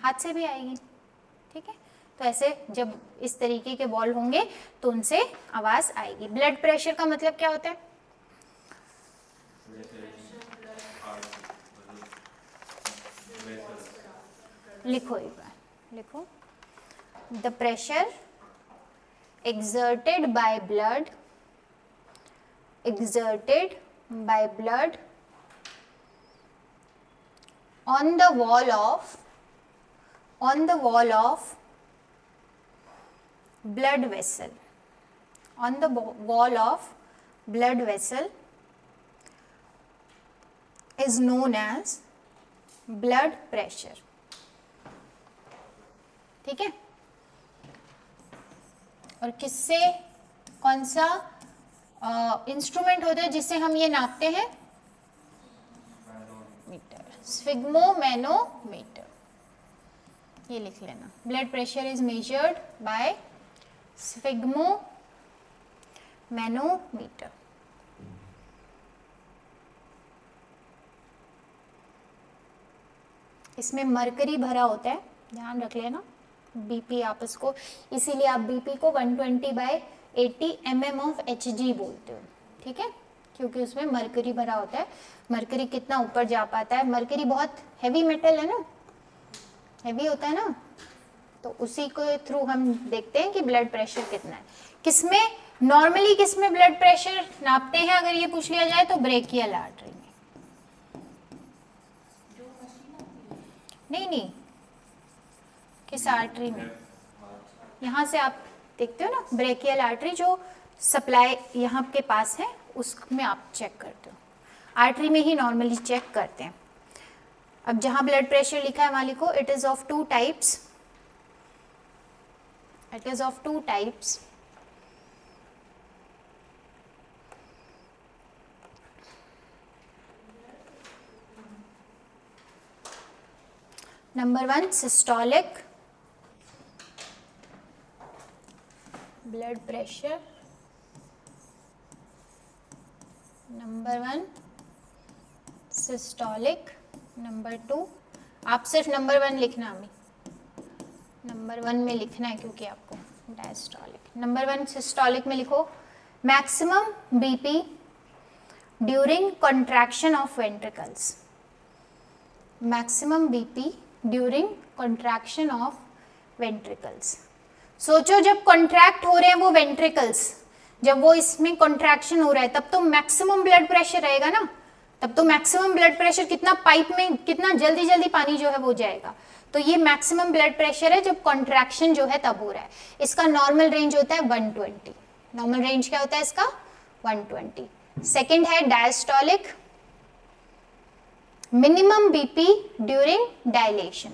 हाथ से भी आएगी, ठीक है। तो ऐसे जब इस तरीके के बॉल होंगे तो उनसे आवाज आएगी। ब्लड प्रेशर का मतलब क्या होता है? लिखो एक बार, लिखो, the pressure exerted by blood on the wall of blood vessel, on the wall of blood vessel is known as blood pressure, ठीक है। और किससे, कौन सा इंस्ट्रूमेंट होता है जिससे हम ये नापते हैं? मीटर, स्फिग्मोमैनोमीटर, ये लिख लेना। Blood pressure is measured by sphygmomanometer. इसमें मरकरी भरा होता है, ध्यान रख लेना। बीपी आप इसको, इसीलिए आप बीपी को 120/80 mm ऑफ Hg बोलते हो, ठीक है, क्योंकि उसमें मरकरी भरा होता है। मरकरी कितना ऊपर जा पाता है, मरकरी बहुत हैवी मेटल है ना, हैवी होता है ना, तो उसी के थ्रू हम देखते हैं कि ब्लड प्रेशर कितना है। किसमें नॉर्मली, किसमें ब्लड प्रेशर नापते हैं अगर ये पूछ लिया जाए तो? ब्रेकियल आर्टरी में। नहीं, किस आर्टरी में? यहाँ से आप देखते हो ना, ब्रेकियल आर्टरी जो सप्लाई यहाँ के पास है उसमें आप चेक करते हो। आर्टरी में ही नॉर्मली चेक करते हैं। अब जहाँ ब्लड प्रेशर लिखा है वहाँ लिखो, it is of 2 types, it is of 2 types. Number 1 systolic blood pressure, number 1 systolic, number 2, आप सिर्फ नंबर 1 लिखना, अभी नंबर 1 में लिखना है क्योंकि आपको डायस्टोलिक। नंबर 1 सिस्टोलिक में लिखो, maximum BP during contraction of ventricles, maximum BP during contraction of ventricles. सोचो जब कॉन्ट्रैक्ट हो रहे हैं वो वेंट्रिकल्स, जब वो इसमें कॉन्ट्रैक्शन हो रहा है तब तो मैक्सिमम ब्लड प्रेशर रहेगा ना, तब तो मैक्सिमम ब्लड प्रेशर कितना, पाइप में कितना जल्दी जल्दी पानी जो है वो जाएगा। तो ये मैक्सिमम ब्लड प्रेशर है जब कॉन्ट्रैक्शन जो है तब हो रहा है। इसका नॉर्मल रेंज होता है 120, नॉर्मल रेंज क्या होता है इसका? 120। सेकेंड है diastolic, minimum BP during dilation,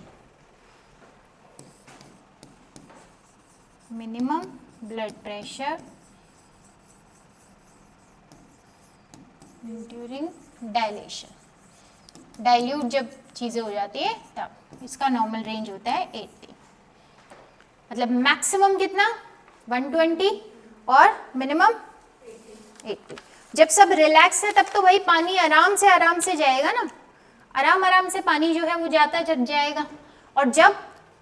minimum blood pressure during dilation, dilute जब चीजें हो जाती है तब। इसका नॉर्मल रेंज होता है 80, मतलब मैक्सिमम कितना 120 और मिनिमम 80। जब सब रिलैक्स है तब तो भाई पानी आराम से जाएगा ना, आराम आराम से पानी जो है वो जाता चल जाएगा। और जब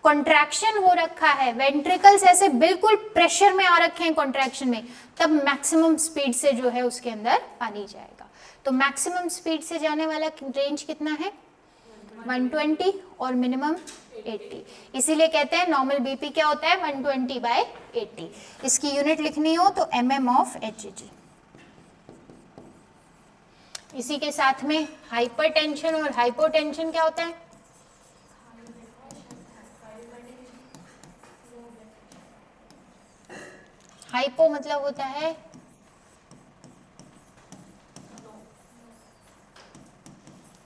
कॉन्ट्रैक्शन हो रखा है, वेंट्रिकल्स ऐसे बिल्कुल प्रेशर में आ रखे हैं कॉन्ट्रैक्शन में, तब मैक्सिमम स्पीड से जो है उसके अंदर पानी जाएगा। तो मैक्सिमम स्पीड से जाने वाला रेंज कितना है 120 और मिनिमम 80। इसीलिए कहते हैं नॉर्मल बीपी क्या होता है 120/80। इसकी यूनिट लिखनी हो तो mm/Hg। इसी के साथ में हाइपरटेंशन और हाइपोटेंशन क्या होता है? हाइपो मतलब होता है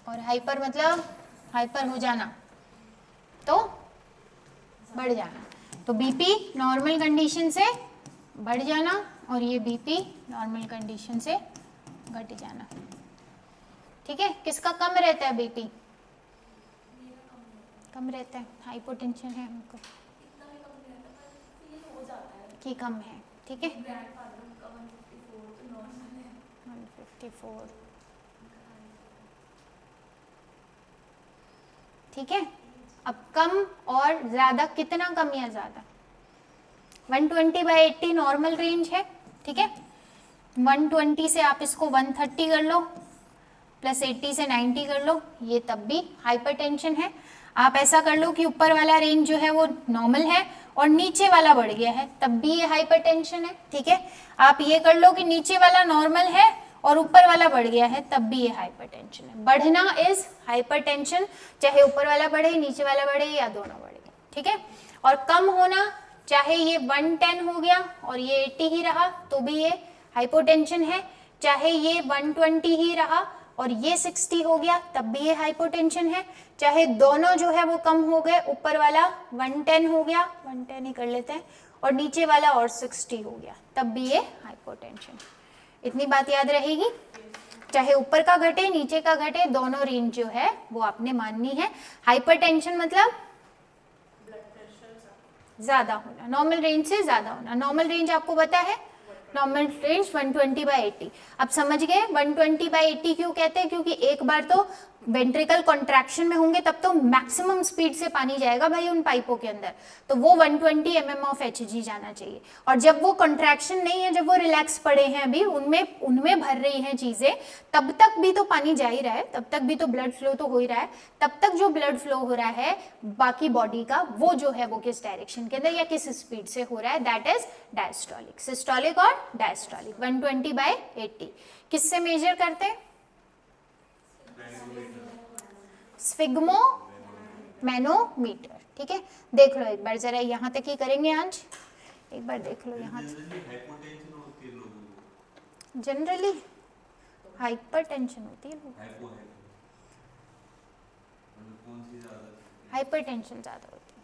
और हाइपर मतलब हाइपर हो जाना, तो बढ़ जाना। तो बीपी नॉर्मल कंडीशन से बढ़ जाना और ये बीपी नॉर्मल कंडीशन से घट जाना। ठीक है, किसका कम रहता है बीपी? कम रहता है। हाइपोटेंशन है हमको कि कम है। ठीक है 154। ठीक है, अब कम और ज्यादा, कितना कम या ज्यादा? 120/80 नॉर्मल रेंज है। ठीक है, 120 से आप इसको 130 कर लो प्लस 80 से 90 कर लो, ये तब भी हाइपरटेंशन है। आप ऐसा कर लो कि ऊपर वाला रेंज जो है वो नॉर्मल है और नीचे वाला बढ़ गया है, तब भी ये हाइपरटेंशन है। ठीक है, आप ये कर लो कि नीचे वाला नॉर्मल है और ऊपर वाला बढ़ गया है, तब भी ये हाइपरटेंशन है। बढ़ना इज हाइपरटेंशन, चाहे ऊपर वाला बढ़े, नीचे वाला बढ़े या दोनों बढ़े। ठीक है, और कम होना, चाहे ये 110 हो गया और ये 80 ही रहा तो भी ये हाइपोटेंशन है, चाहे ये 120 ही रहा और ये 60 हो गया तब भी ये हाइपोटेंशन है, चाहे दोनों जो है वो कम हो गए, ऊपर वाला 110 हो गया, 110 ही कर लेते हैं, और नीचे वाला और 60 हो गया, तब भी ये हाइपोटेंशन। इतनी बात याद रहेगी, चाहे ऊपर का घटे नीचे का घटे, दोनों रेंज जो है वो आपने माननी है। हाइपरटेंशन मतलब ज्यादा होना, नॉर्मल रेंज से ज्यादा होना। नॉर्मल रेंज आपको पता है, नॉर्मल रेंज 120/80। अब समझ गए 120/80 क्यों कहते हैं? क्योंकि एक बार तो वेंट्रिकल कॉन्ट्रैक्शन में होंगे तब तो मैक्सिमम स्पीड से पानी जाएगा भाई उन पाइपों के अंदर, तो वो 120 mm/Hg जाना चाहिए। और जब वो कॉन्ट्रैक्शन नहीं है, जब वो रिलैक्स पड़े हैं अभी, उनमें भर रही हैं चीजें, तब तक भी तो पानी जा ही रहा है, तब तक भी तो ब्लड फ्लो तो हो ही रहा है। तब तक जो ब्लड फ्लो हो रहा है बाकी बॉडी का, वो जो है वो किस डायरेक्शन के अंदर या किस स्पीड से हो रहा है, दैट इज डायस्टोलिक। सिस्टोलिक और डायस्टोलिक 120/80 किससे मेजर करते हैं? Sphygmo manometer. ठीक है, देख लो एक बार जरा, यहाँ तक ही करेंगे आज, एक बार देख लो यहाँ हाइपोटेंशन होती है लोगों को, जनरली हाइपरटेंशन होती है लोगों को, मतलब कौन सी ज्यादा? हाइपरटेंशन ज्यादा होती है।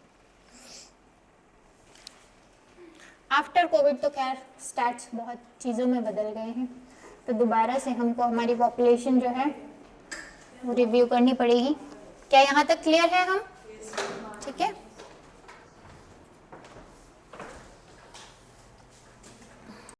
आफ्टर कोविड तो खैर स्टैट्स बहुत चीज़ों में बदल गए हैं, तो दोबारा से हमको हमारी पॉपुलेशन जो है वो रिव्यू करनी पड़ेगी। क्या यहाँ तक क्लियर है हम? ठीक है।